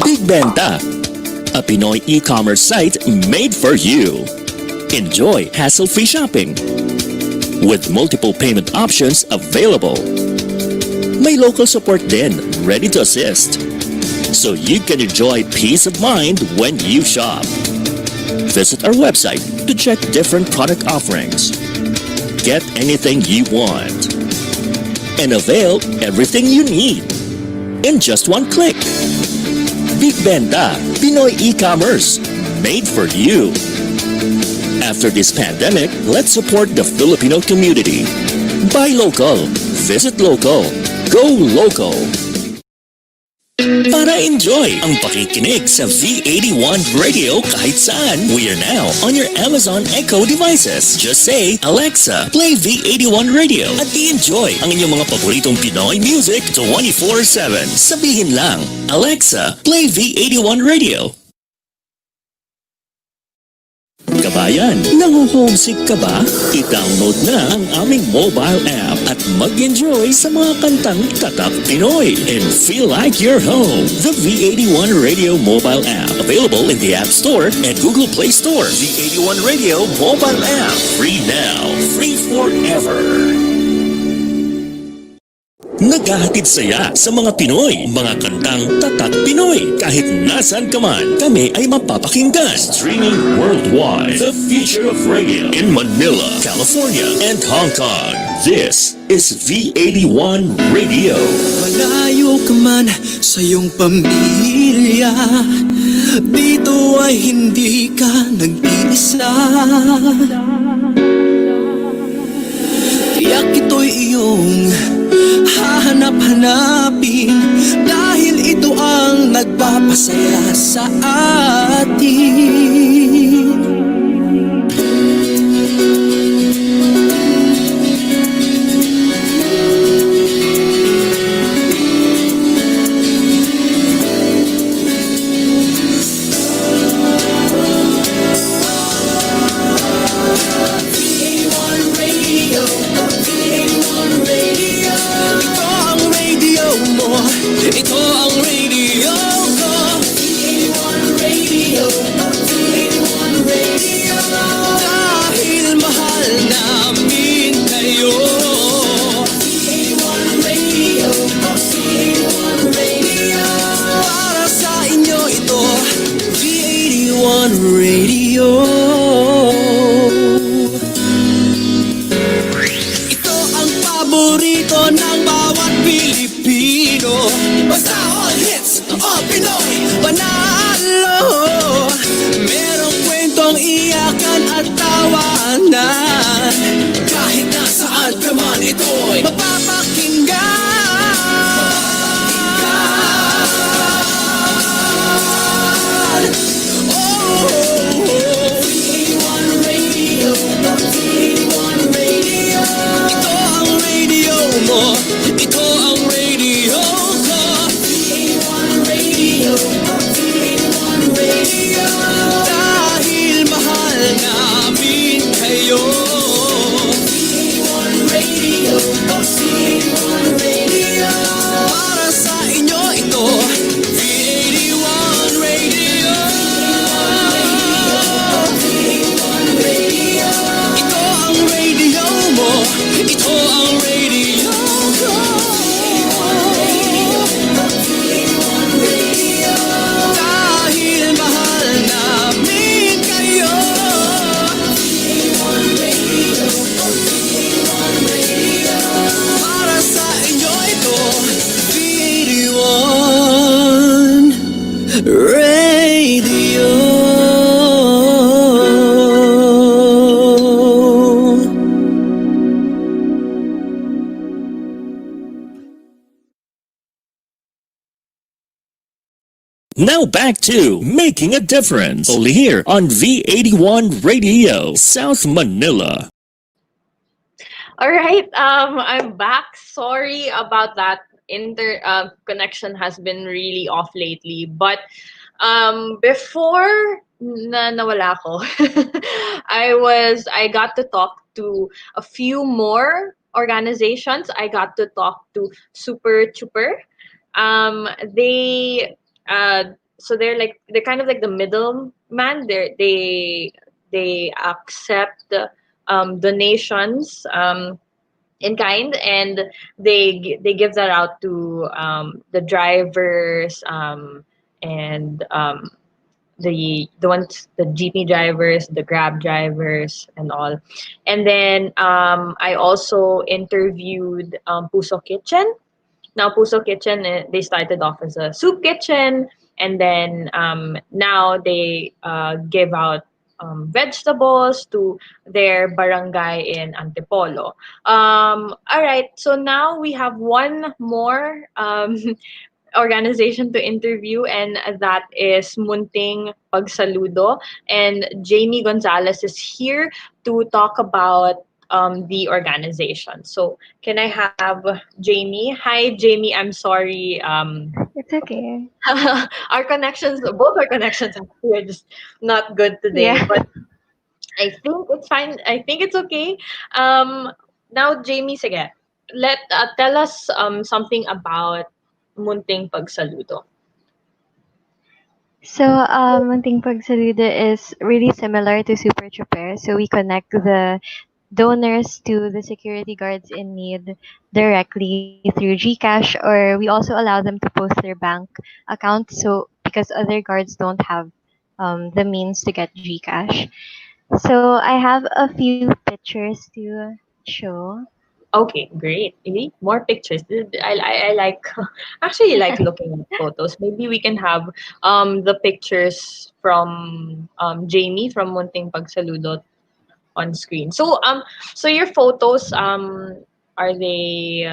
Big Benta, a Pinoy e-commerce site made for you. Enjoy hassle-free shopping with multiple payment options available. May local support din, ready to assist, so you can enjoy peace of mind when you shop. Visit our website to check different product offerings. Get anything you want and avail everything you need in just one click. Big Benta, Pinoy e-commerce, made for you. After this pandemic, let's support the Filipino community. Buy local, visit local, go local. Para enjoy ang pakikinig sa V81 Radio kahit saan. We are now on your Amazon Echo devices. Just say, Alexa, play V81 Radio at i-enjoy ang inyong mga paboritong Pinoy music 24/7. Sabihin lang, Alexa, play V81 Radio. bayan. Nanguhomesick ka ba? I-download na ang aming mobile app at mag-enjoy sa mga kantang tatak Pinoy and feel like you're home. The V81 Radio mobile app, available in the App Store and Google Play Store. V81 Radio mobile app, free now, free forever. Naghahatid saya sa mga Pinoy, mga kantang tatak Pinoy. Kahit nasaan ka man, kami ay mapapakinggan. Streaming worldwide, the future of radio in Manila, California, and Hong Kong. This is V81 Radio. Malayo ka man sa iyong pamilya, dito ay hindi ka nag-iisa. Tiyak ito'y iyong hahanap-hanapin, dahil ito ang nagpapasaya sa atin. Ito ang radio ko. V81 Radio, V81 Radio. Dahil mahal namin kayo. V81 Radio, V81 Radio. Para sa inyo ito, V81 Radio. Ito ang paborito ng bawat Pilipino. Basta all hits, all Pinoy, panalo. Merong kwentong iyakan at tawanan. Kahit nasaan ka man, ito'y mapapakinggan. Oh, V81 Radio, V81 Radio. Ito ang radio mo, ito ang radio ko. V81 Radio, V81 Radio. Dahil mahal namin kayo. V81 Radio, V81 Radio. Para sa inyo ito, V81 Radio. V81 Radio. Ito ang radio mo, ito ang radio ko. Dahil mahal namin kayo. Para sa inyo ito, V81 Radio. Now back to Making a Difference, only here on V81 Radio, South Manila. All right, I'm back. Sorry about that. Connection has been really off lately, but before nawala ko, I got to talk to a few more organizations. I got to talk to Super Chuper. So they're kind of like the middleman. They accept donations in kind, and they give that out to the drivers and the jeepney drivers, the Grab drivers, and all. And then I also interviewed Puso Kitchen. Now, Puso Kitchen, they started off as a soup kitchen, and then now they give out vegetables to their barangay in Antipolo. All right, so now we have one more organization to interview, and that is Munting Pagsaludo. And Jamie Gonzalez is here to talk about the organization. So can I have Jamie? Hi, Jamie. I'm sorry. It's okay. Both our connections are just not good today. Yeah. But I think it's fine. I think it's okay. Um, Now, Jamie, sige. Tell us something about Munting Pagsaludo. So, Munting Pagsaludo is really similar to Super Chuper. So, we connect the donors to the security guards in need directly through GCash, or we also allow them to post their bank account. So, because other guards don't have the means to get GCash. So, I have a few pictures to show. Okay, great. Really? More pictures. I like actually like looking at photos. Maybe we can have the pictures from Jamie from Munting Pagsaludo on screen. So your photos are they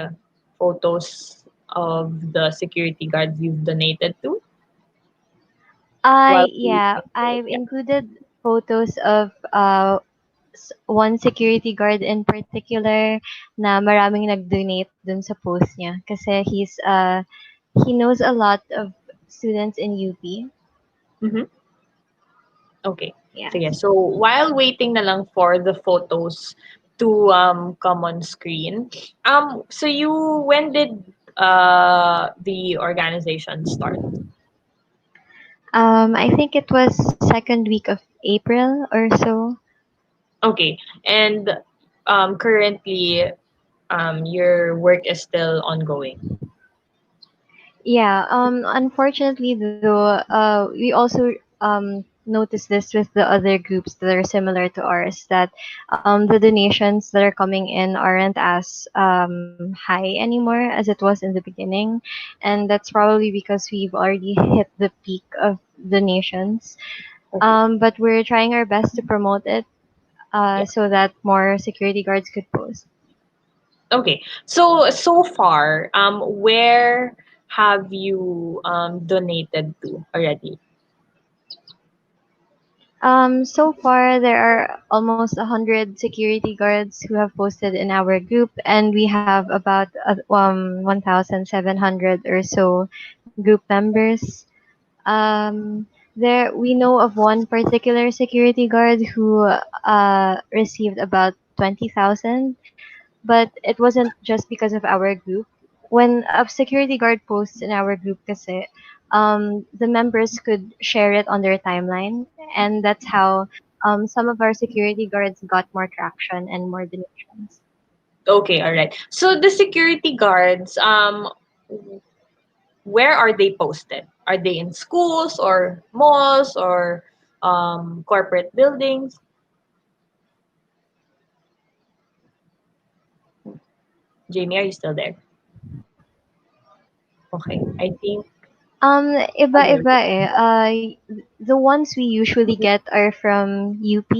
photos of the security guards you've donated to? While Yeah, I've yeah. included photos of one security guard in particular na maraming nag-donate dun sa post niya kasi he knows a lot of students in UP. Mhm. Okay. Yeah. Sige. So while waiting na lang for the photos to come on screen, so you when did the organization start? I think it was second week of April or so. Okay. And currently your work is still ongoing. Yeah, unfortunately though, we also noticed this with the other groups that are similar to ours that the donations that are coming in aren't as high anymore as it was in the beginning, and that's probably because we've already hit the peak of donations. Okay. But we're trying our best to promote it Yeah. so that more security guards could post. Okay. So far, where have you donated to already? So far, there are almost 100 security guards who have posted in our group, and we have about 1,700 or so group members. There, we know of one particular security guard who received about 20,000, but it wasn't just because of our group. When a security guard posts in our group kasi, the members could share it on their timeline, and that's how some of our security guards got more traction and more donations. Okay, all right. So the security guards, where are they posted? Are they in schools or malls or corporate buildings? Jamie, are you still there? Okay, I think. Iba-iba eh. The ones we usually get are from UP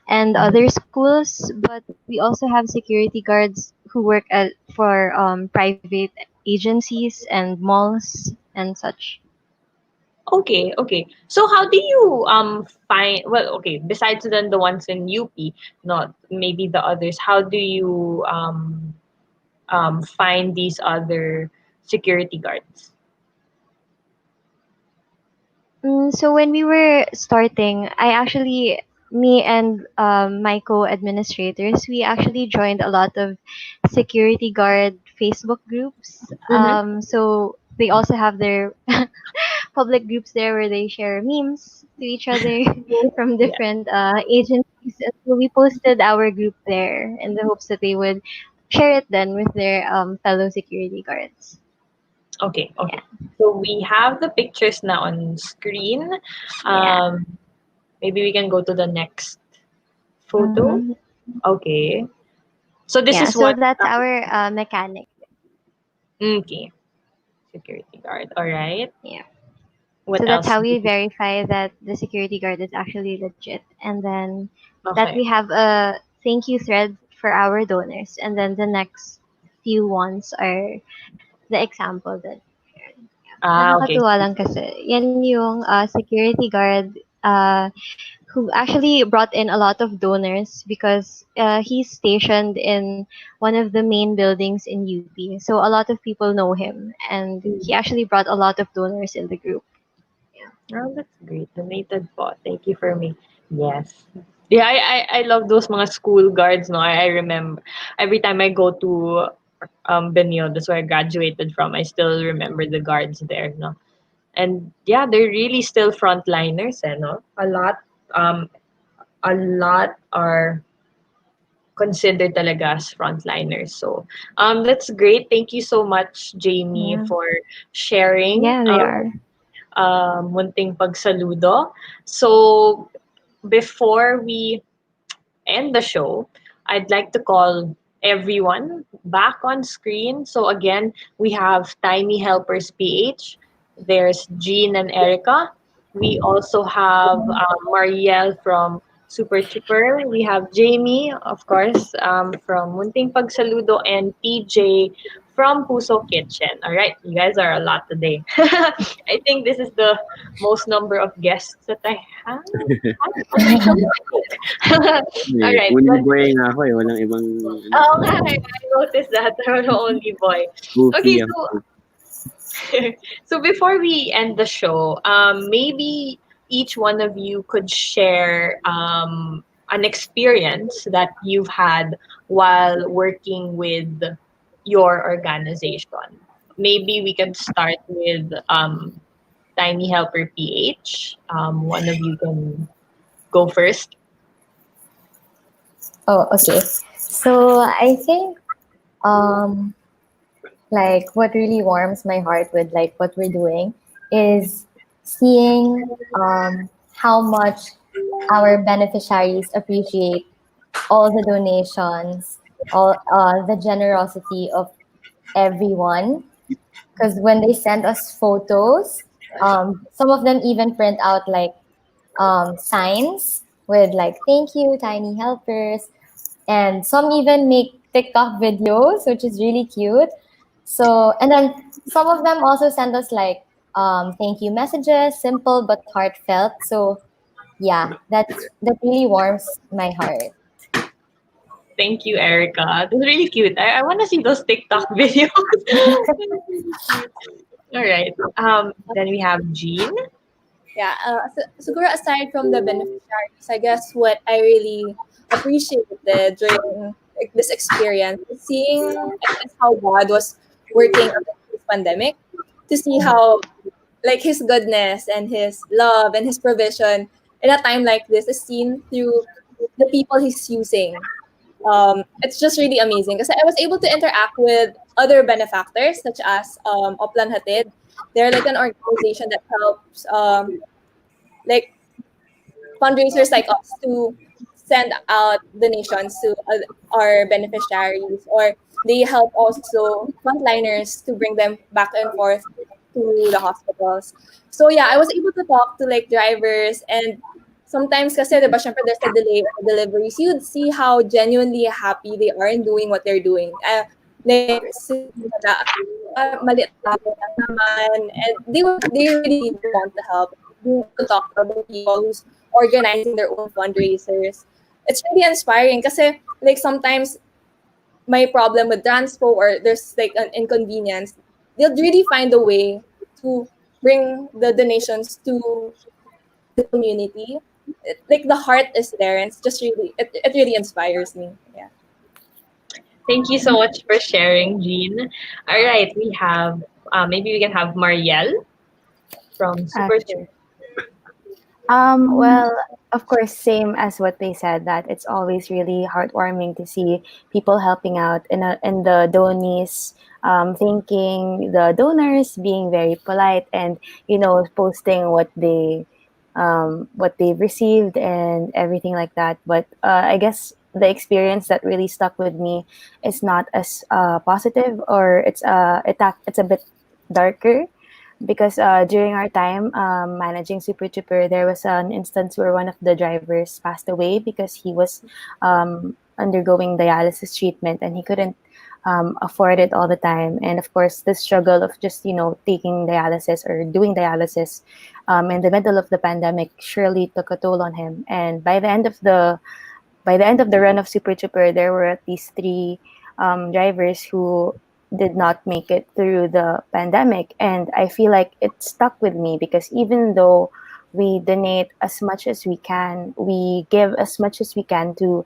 and other schools, but we also have security guards who work for private agencies and malls and such. Okay, okay. So how do you find, well, okay, besides then the ones in UP, not maybe the others, how do you find these other security guards? So when we were starting, me and my co-administrators, we actually joined a lot of security guard Facebook groups. Mm-hmm. So they also have their public groups there where they share memes to each other from Yeah. different agencies. And so we posted our group there in the hopes that they would share it then with their fellow security guards. Okay, Yeah. okay. So we have the pictures now on screen. Yeah. Um, Maybe we can go to the next photo. hmm Okay. So this Yeah. is So what. that's our mechanic. Okay. Security guard. All right. Yeah. What So that's else? how we verify that the security guard is actually legit. And then that Okay. we have a thank you thread for our donors. And then the next few ones are the example that Okay. nakakatuwa lang kasi. Yan yung security guard who actually brought in a lot of donors because he's stationed in one of the main buildings in UP. So a lot of people know him and he Mm. actually brought a lot of donors in the group. Oh, that's great. Donated po. Thank you for me. Yes. Yeah, I love those mga school guards, no. I remember every time I go to Benio, that's where I graduated from. I still remember the guards there, no. And yeah, they're really still frontliners, no. Um a lot are considered talaga as frontliners. So that's great. Thank you so much, Jamie, Yeah. for sharing Yeah, they are. munting pagsaludo. So before we end the show, I'd like to call everyone back on screen. So again, we have Tiny Helpers PH. There's Jean and Erica. We also have Marielle from Super Chipper. We have Jamie, of course, from Munting Pagsaludo, and PJ from Puso Kitchen. All right, you guys are a lot today. I think this is the most number of guests that I have on my show. All right, Only but boy nga ako eh. Walang ibang oo nga, I noticed that. You're the only boy. Okay, goofy so ako. so before we end the show, maybe each one of you could share an experience that you've had while working with your organization. Maybe we can start with Tiny Helper PH. One of you can go first. Oh, okay. So I think um like what really warms my heart with like what we're doing is seeing how much our beneficiaries appreciate all the donations, all the generosity of everyone. Because when they send us photos, some of them even print out like signs with like "Thank you, tiny helpers," and some even make TikTok videos, which is really cute. So, and then some of them also send us like thank you messages, simple but heartfelt. So, yeah, that really warms my heart. Thank you, Erica. That's really cute. I want to see those TikTok videos. All right. Then we have Jean. Yeah, siguro aside from the beneficiaries, I guess what I really appreciated during like, this experience is seeing, I guess, how God was working against this pandemic, to see how like His goodness and His love and His provision in a time like this is seen through the people He's using. It's just really amazing because I was able to interact with other benefactors such as Oplan Hatid. They're like an organization that helps like fundraisers like us to send out donations to our beneficiaries, or they help also frontliners to bring them back and forth to the hospitals. So yeah, I was able to talk to like drivers, and sometimes kasi diba, syempre there's a delay in deliveries. You'd see how genuinely happy they are in doing what they're doing. Like, maliit lang naman, and they really want to help. They want to talk to other people who's organizing their own fundraisers. It's really inspiring kasi like sometimes my problem with transpo or there's like an inconvenience, they'll really find a way to bring the donations to the community. Like the heart is there, and it's just really it really inspires me. Yeah. Thank you so much for sharing, Jean. All right, we have maybe we can have Marielle from Super Sure. Well, of course, same as what they said, that it's always really heartwarming to see people helping out, and the donees thanking the donors, being very polite, and posting what they've received and everything like that. But I guess the experience that really stuck with me is not as positive, or it's a bit darker, because during our time managing Super Trooper, there was an instance where one of the drivers passed away because he was undergoing dialysis treatment, and he couldn't afford it all the time. And of course, the struggle of just taking dialysis or doing dialysis in the middle of the pandemic surely took a toll on him. And by the end of the run of Super Trooper, there were at least three drivers who did not make it through the pandemic. And I feel like it stuck with me, because even though we donate as much as we can, we give as much as we can to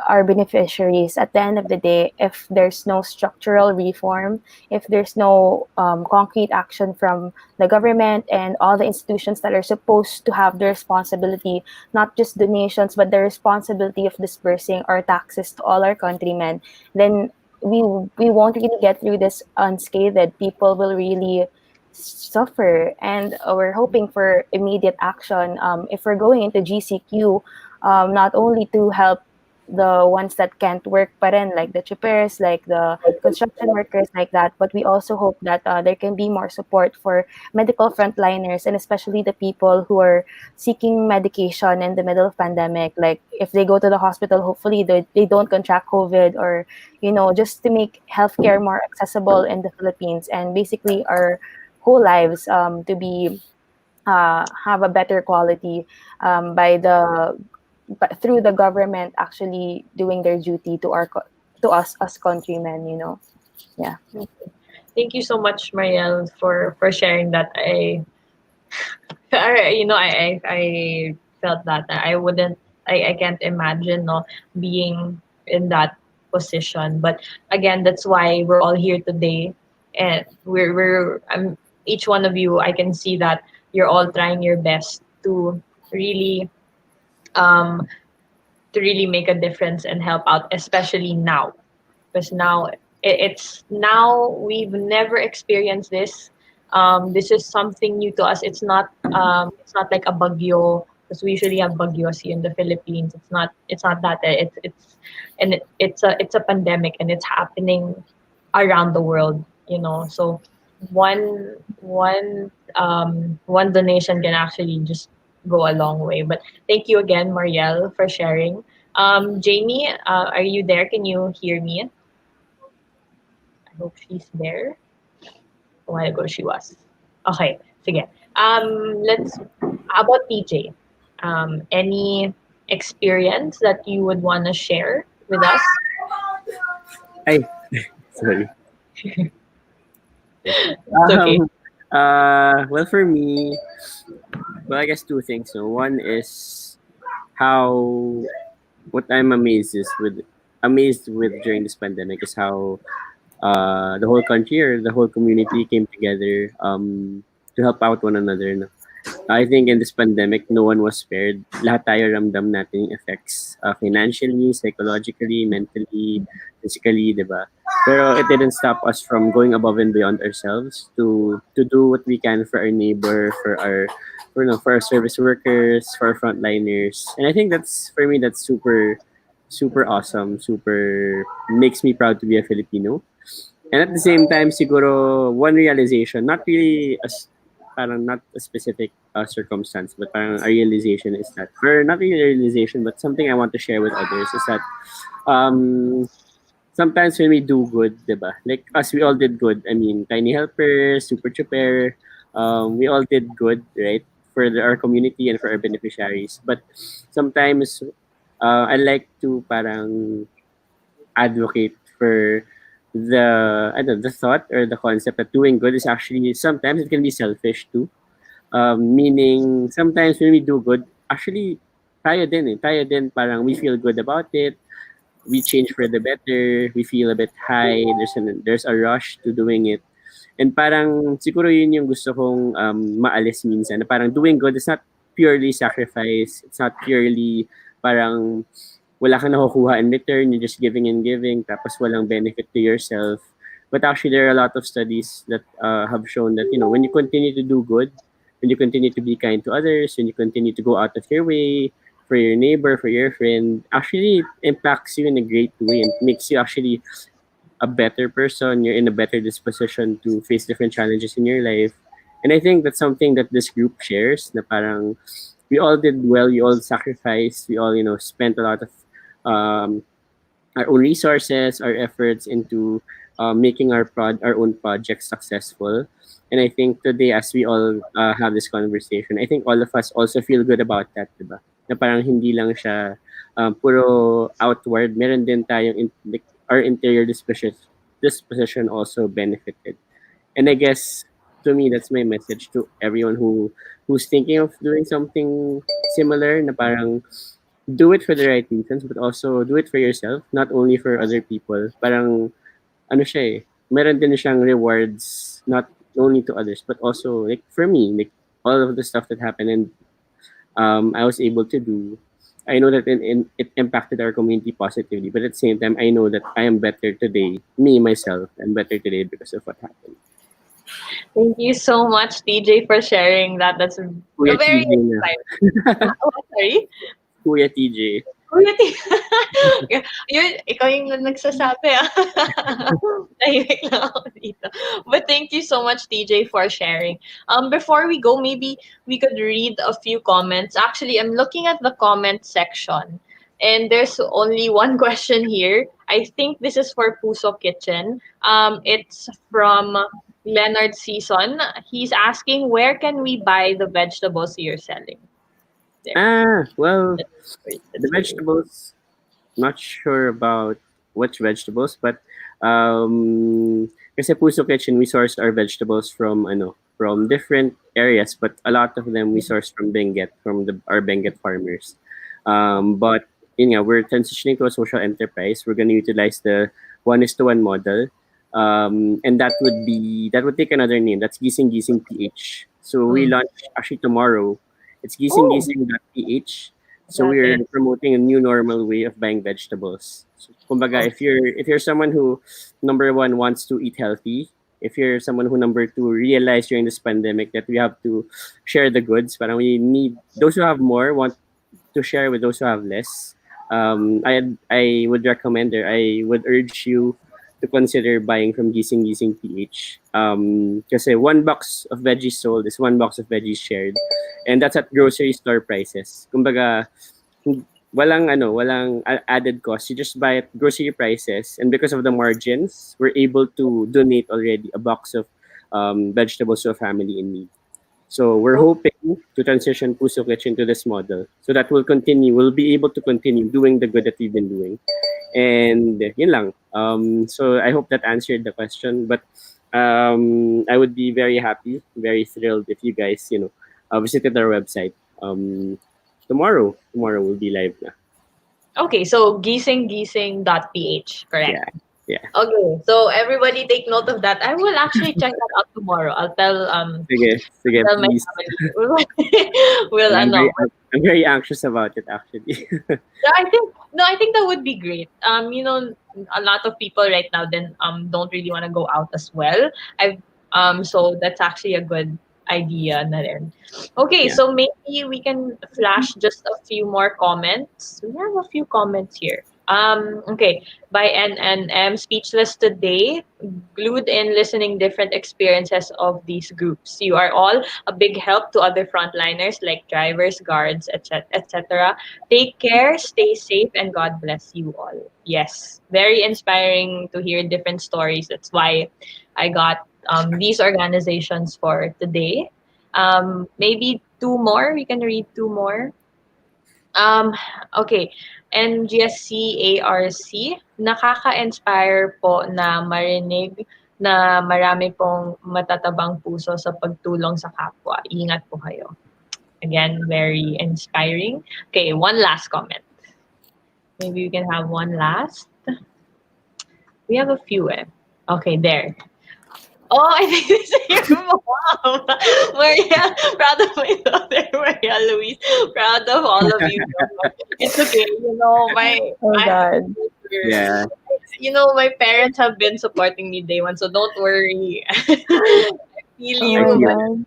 our beneficiaries. At the end of the day, if there's no structural reform, if there's no concrete action from the government and all the institutions that are supposed to have the responsibility, not just donations, but the responsibility of dispersing our taxes to all our countrymen, then we won't really get through this unscathed. People will really suffer, and we're hoping for immediate action. If we're going into GCQ, not only to help the ones that can't work pa rin, like the chippers, like the construction workers, like that, but we also hope that there can be more support for medical frontliners, and especially the people who are seeking medication in the middle of pandemic. Like if they go to the hospital, hopefully they don't contract COVID, or just to make healthcare more accessible in the Philippines, and basically our whole lives to be have a better quality through the government actually doing their duty to to us as countrymen. Yeah. Thank you so much, Marielle, for sharing that. I felt that I wouldn't, I can't imagine, no, being in that position. But again, that's why we're all here today, and each one of you. I can see that you're all trying your best really um to really make a difference and help out, especially now, because now it's now we've never experienced this. This is something new to us. It's not like a bagyo, because we usually have bagyos here in the Philippines. It's not that. It's a pandemic, and it's happening around the world. So one donation can actually just go a long way. But thank you again, Marielle, for sharing. Jamie, are you there? Can you hear me? I hope she's there. A while ago she was. Okay, sige. How about PJ? Any experience that you would want to share with us? Ay, sorry. It's okay. Well, for me, well, I guess two things. So one is how what I'm amazed with during this pandemic is how the whole country or the whole community came together to help out one another. No? I think in this pandemic, no one was spared. Lahat tayo ramdam natin yung effects financially, psychologically, mentally, physically, di ba? Pero it didn't stop us from going above and beyond ourselves to do what we can for our neighbor, for our service workers, for our frontliners. And I think for me, that's super, super awesome. Super makes me proud to be a Filipino. And at the same time, siguro, one realization, not really as parang not a specific circumstance, but parang a realization is that, or not really a realization, but something I want to share with others is that um, sometimes when we do good, diba? Like us, we all did good. I mean, Tiny Helpers, Super Chuper, we all did good, right? For our community and for our beneficiaries. But sometimes I like to parang advocate for the thought or the concept that doing good is actually sometimes it can be selfish too. Meaning sometimes when we do good, actually tayo din parang we feel good about it. We change for the better. We feel a bit high. There's a rush to doing it. And parang siguro yun yung gusto kong maalis minsan. Na parang doing good is not purely sacrifice. It's not purely parang wala kang nakukuha in return, you're just giving and giving, tapos walang benefit to yourself. But actually, there are a lot of studies that have shown that, when you continue to do good, when you continue to be kind to others, when you continue to go out of your way for your neighbor, for your friend, actually it impacts you in a great way and makes you actually a better person. You're in a better disposition to face different challenges in your life. And I think that's something that this group shares, na parang we all did well, we all sacrificed, we all, spent a lot of um, our own resources, our efforts into making our own project successful. And I think today, as we all have this conversation, I think all of us also feel good about that, diba? Na parang hindi lang siya puro outward. Meron din tayong our interior disposition also benefited. And I guess to me, that's my message to everyone who's thinking of doing something similar. Na parang do it for the right reasons, but also do it for yourself, not only for other people. Parang ano siya eh, meron din siyang rewards, not only to others, but also like for me, like all of the stuff that happened and I was able to do. I know that it impacted our community positively, but at the same time, I know that I am better today. Me, myself, I'm better today because of what happened. Thank you so much, TJ, for sharing that. That's Kuya a very TJ na. inspiring. Oh, sorry? Kuya TJ. Kuya ikaw yung nagsasabi, ah. Tahimik lang ako dito. But thank you so much, TJ, for sharing. Before we go, maybe we could read a few comments. Actually, I'm looking at the comment section, and there's only one question here. I think this is for Puso Kitchen. It's from Leonard Season. He's asking, where can we buy the vegetables you're selling? There. Well, Wait, the let's see. vegetables, not sure about which vegetables, but kasi Puso Kitchen, we source our vegetables from different areas, but a lot of them we source from Benguet, from our Benguet farmers. But yun nga, we're transitioning to a social enterprise. We're going to utilize the 1:1 model. And that would take another name. That's Gising Gising PH. So we launch actually tomorrow. It's Gising Oh, Gising PH. So got we're it. promoting a new normal way of buying vegetables. So, kumbaga, Oh, if you're someone who number one wants to eat healthy, if you're someone who number two realized during this pandemic that we have to share the goods, but we need those who have more want to share with those who have less. I would recommend or I would urge you to consider buying from Gising Gising PH. Kasi one box of veggies sold is one box of veggies shared. And that's at grocery store prices. Kumbaga, walang added cost. You just buy at grocery prices, and because of the margins, we're able to donate already a box of vegetables to a family in need. So we're hoping to transition Puso Kitchen to this model so that we'll be able to continue doing the good that we've been doing. And yun lang. So I hope that answered the question. But I would be very happy, very thrilled if you guys, visited our website. Tomorrow will be live na. okay, so gisinggising.ph, correct? Yeah, yeah. Okay, so everybody take note of that. I will actually check that out tomorrow. I'll Sige, tell my please. family. We'll Yeah, ano. I'm very anxious about it actually. Yeah, I think that would be great. A lot of people right now then don't really want to go out as well. I So that's actually a good idea na rin. Okay, Yeah. so maybe we can flash just a few more comments. We have a few comments here. Okay, by NNM, speechless today, glued in listening different experiences of these groups. You are all a big help to other frontliners like drivers, guards, etc. etc. Take care, stay safe, and God bless you all. Yes, very inspiring to hear different stories. That's why I got these organizations for today. Maybe two more. We can read two more. Um, okay. NGSC ARC, nakaka-inspire po na marinig na marami pong matatabang puso sa pagtulong sa kapwa. Ingat po kayo. Again, very inspiring. Okay, one last comment. Maybe we can have one last. We have a few eh. Okay, there. Oh, I think this is your mom. Maria, proud of my daughter, Maria Louise. Proud of all of you. It's okay. Oh God. Yeah. My parents have been supporting me day one, so don't worry. I feel Oh I my you. feel God.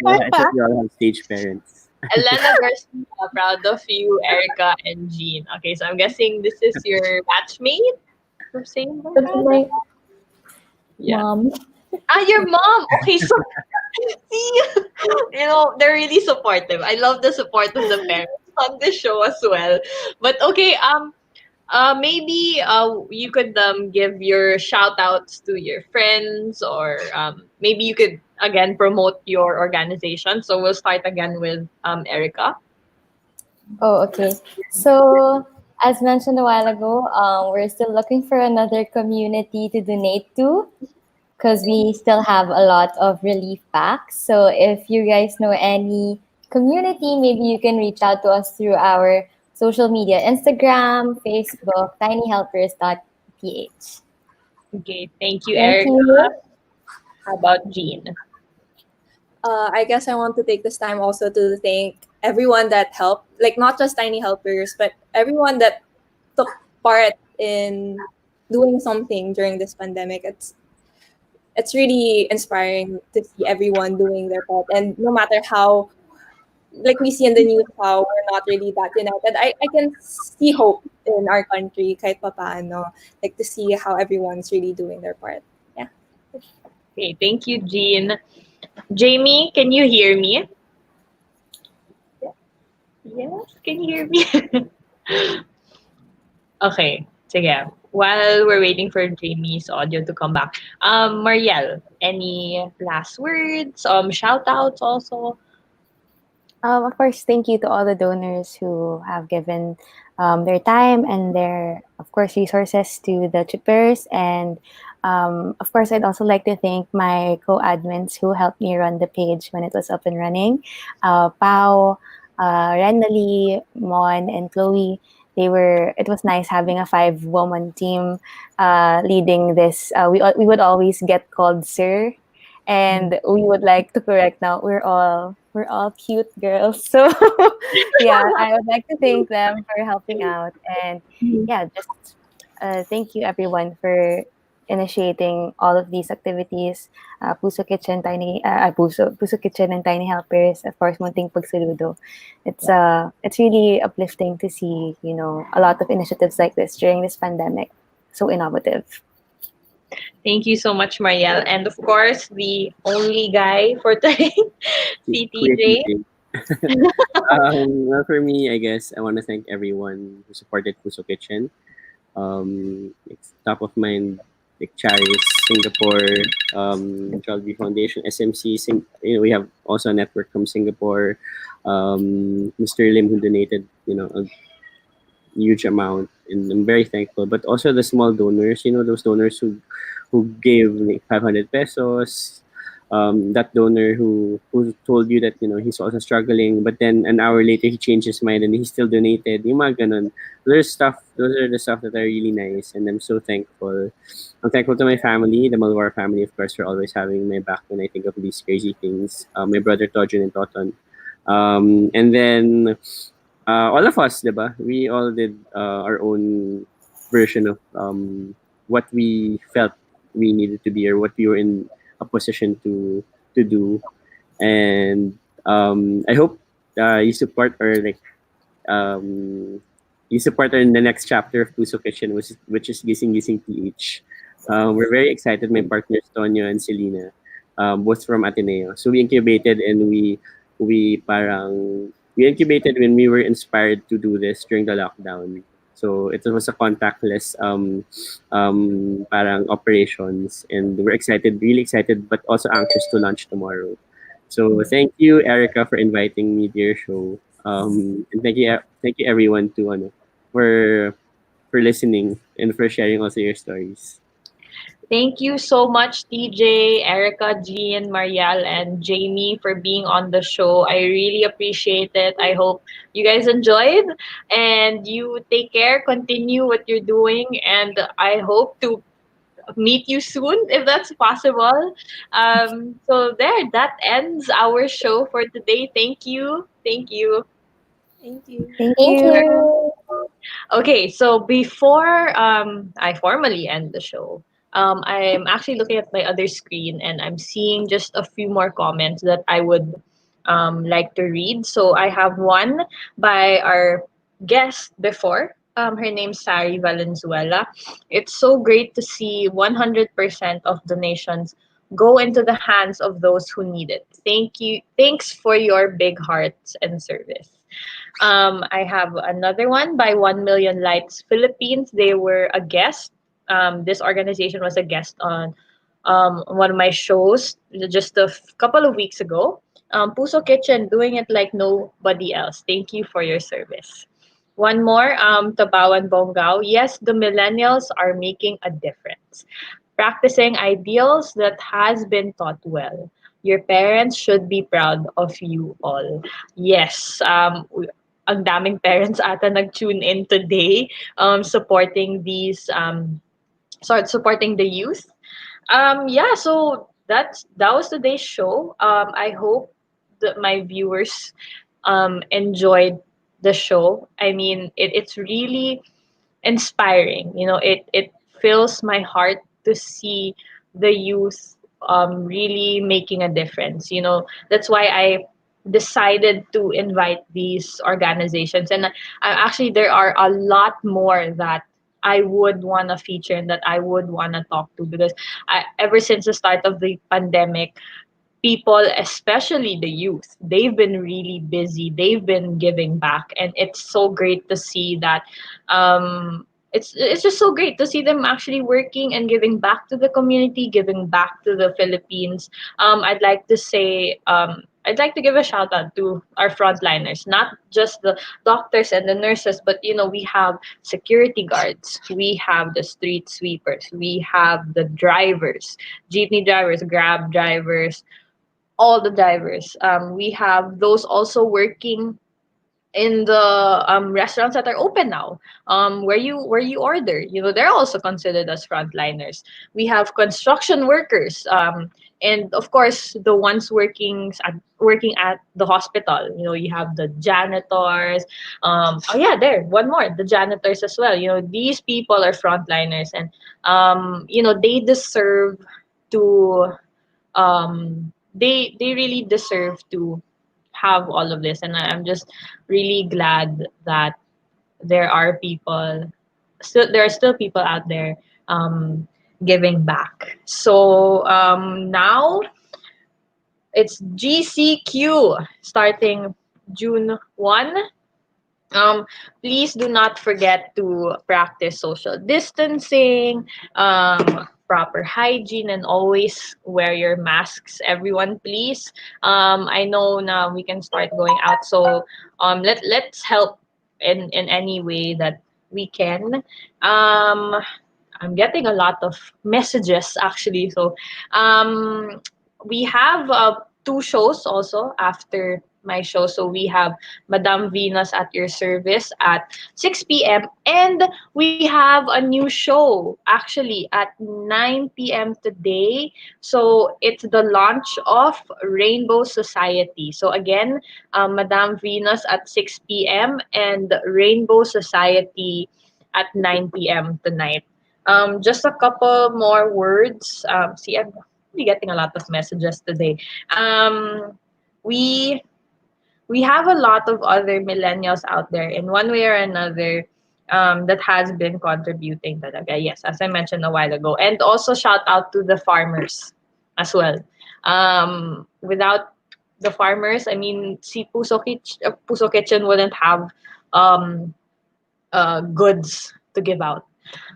I thought we all have stage parents. Elena Garcia, proud of you, Erica and Jean. Okay, so I'm guessing this is your batchmate from same That's my Yeah. mom. Your mom. Okay, so see, they're really supportive. I love the support of the parents on this show as well. But okay, maybe you could give your shout outs to your friends, or maybe you could again promote your organization. So we'll start again with Erica. Oh, okay. So, as mentioned a while ago, we're still looking for another community to donate to. because we still have a lot of relief packs. So if you guys know any community, maybe you can reach out to us through our social media, Instagram, Facebook, tinyhelpers.ph. Okay, thank you, Thank Erica. you. How about Jean? I guess I want to take this time also to thank everyone that helped, like not just Tiny Helpers, but everyone that took part in doing something during this pandemic. It's really inspiring to see everyone doing their part, and no matter how, like we see in the news, how we're not really that united, I can see hope in our country, kahit papaano, like to see how everyone's really doing their part. Yeah. Okay, thank you, Jean. Jamie, can you hear me? Yes, can you hear me? Okay, sige. While we're waiting for Jamie's audio to come back, Marielle, any last words? Shout outs also. Of course, thank you to all the donors who have given their time and their, of course, resources to the chippers. And of course, I'd also like to thank my co-admins who helped me run the page when it was up and running. Pau, Renali, Mon, and Chloe. It was nice having a 5-woman team leading this. We would always get called sir, and we would like to correct now, we're all cute girls. So yeah, I would like to thank them for helping out. And yeah, just thank you everyone for initiating all of these activities. Puso Kitchen and Tiny Helpers, of course, Munting Pagsaludo. It's really uplifting to see, a lot of initiatives like this during this pandemic. So innovative. Thank you so much, Marielle. And of course, the only guy for today, Kuya CTJ. TJ. Well, for me, I guess I want to thank everyone who supported Puso Kitchen. It's top of mind, like Charis, Singapore, Jollibee Foundation, SMC. We have also a network from Singapore. Mr. Lim who donated, a huge amount, and I'm very thankful. But also the small donors, those donors who gave like 500 pesos. That donor who told you that he's also struggling, but then an hour later he changed his mind and he still donated. Yung mga ganun. Those are the stuff that are really nice, and I'm so thankful. I'm thankful to my family, the Malwar family, of course, for always having my back when I think of these crazy things. My brother Tojun and Toton. And then all of us, diba? We all did our own version of what we felt we needed to be, or what we were in a position to do. And I hope you support, or like you support in the next chapter of Puso Kitchen, which is Gising Gising PH. We're very excited. My partners Tonyo and Selena, both from Ateneo. So we incubated, and we incubated when we were inspired to do this during the lockdown. So it was a contactless parang operations, and we're excited, really excited, but also anxious to launch tomorrow. So thank you, Erica, for inviting me to your show. And thank you everyone to for listening and for sharing also your stories. Thank you so much, TJ, Erica, Jean, Marielle, and Jamie for being on the show. I really appreciate it. I hope you guys enjoyed, and you take care, continue what you're doing, and I hope to meet you soon if that's possible. So there, that ends our show for today. Thank you. Thank you. Thank you. Thank Thank you. you. Okay, so before I formally end the show, I'm actually looking at my other screen and I'm seeing just a few more comments that I would like to read. So I have one by our guest before. Her name's Sari Valenzuela. It's so great to see 100% of donations go into the hands of those who need it. Thank you. Thanks for your big hearts and service. I have another one by 1 Million Lights Philippines. They were a guest. This organization was a guest on one of my shows just a couple of weeks ago. Puso Kitchen, doing it like nobody else. Thank you for your service. One more, Tabawan Bonggao. Yes, the millennials are making a difference. practicing ideals that has been taught well. Your parents should be proud of you all. Yes, ang daming parents ata nag-tune in today, supporting these supporting the youth. Yeah, so that was today's show. I hope that my viewers enjoyed the show. I mean, it's really inspiring. You know, it fills my heart to see the youth really making a difference. You know, that's why I decided to invite these organizations, and actually there are a lot more that I would want to feature and that I would want to talk to, because ever since the start of the pandemic, people, especially the youth, they've been really busy. They've been giving back, and it's so great to see that. It's just so great to see them actually working and giving back to the community, giving back to the Philippines. I'd like to say. I'd like to give a shout out to our frontliners, not just the doctors and the nurses, but you know, we have security guards, we have the street sweepers, we have the drivers, jeepney drivers, grab drivers, all the drivers. We have those also working in the restaurants that are open now, where you order. You know, they're also considered as frontliners. We have construction workers, and of course the ones working at the hospital. You know, you have the janitors. Oh yeah, there one more, the janitors as well. You know, these people are frontliners, and you know, they deserve to they really deserve to have all of this, and I'm just really glad that there are still people out there giving back. So now it's GCQ starting June 1. Please do not forget to practice social distancing, proper hygiene, and always wear your masks. Everyone, please. I know now we can start going out, so let's help in any way that we can. I'm getting a lot of messages actually. So we have two shows also after my show. So we have Madame Venus at your service at 6 p.m. And we have a new show actually at 9 p.m. today. So it's the launch of Rainbow Society. So again, Madame Venus at 6 p.m. and Rainbow Society at 9 p.m. tonight. Just a couple more words. See, I'm really getting a lot of messages today. We we have a lot of other millennials out there in one way or another, that has been contributing talaga. Yes, as I mentioned a while ago. And also shout out to the farmers as well. Without the farmers, I mean, si Puso Kitchen wouldn't have um, goods to give out.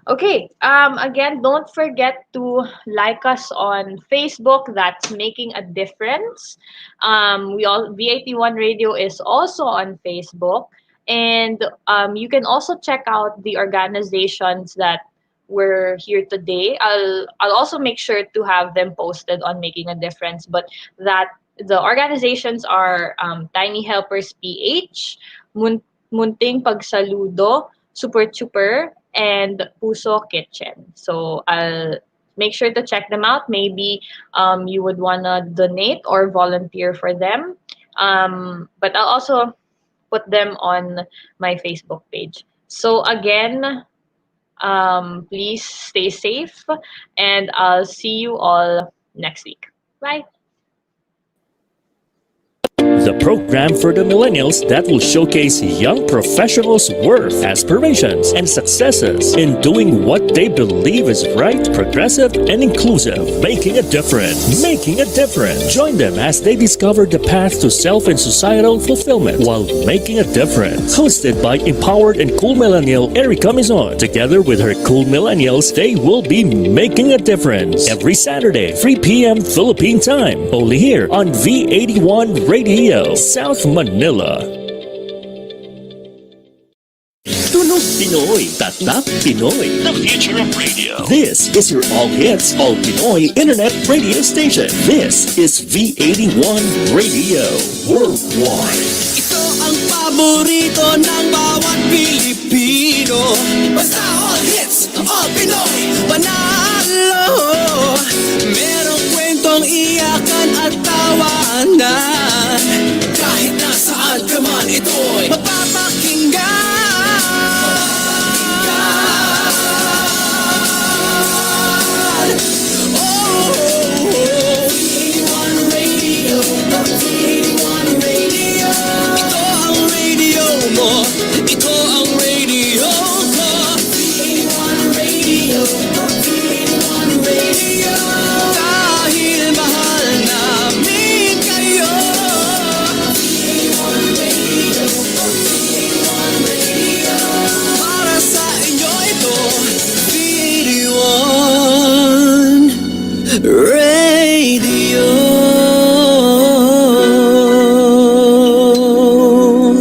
Okay. Again, don't forget to like us on Facebook. That's making a difference. We all VAT1 Radio is also on Facebook, and you can also check out the organizations that were here today. I'll also make sure to have them posted on Making a Difference. But that the organizations are Tiny Helpers PH, Munting Pagsaludo, Super Chuper, and Puso Kitchen. So I'll make sure to check them out. Maybe you would wanna donate or volunteer for them. But I'll also put them on my Facebook page. So again, please stay safe, and I'll see you all next week. Bye. The program for the millennials that will showcase young professionals' worth, aspirations, and successes in doing what they believe is right, progressive, and inclusive. Making a difference. Making a difference. Join them as they discover the path to self and societal fulfillment while making a difference. Hosted by empowered and cool millennial Erica Mizon. Together with her cool millennials, they will be making a difference every Saturday, 3 p.m. Philippine time. Only here on V81 Radio, South Manila. Tunog Pinoy Pinoy, Tatak Pinoy. The future of radio. This is your all hits, all Pinoy internet radio station. This is V81 Radio Worldwide. Ito ang paborito ng bawat Pilipino. Basta all hits, all Pinoy, panalo. Merong kwentong iyakan at tawanan.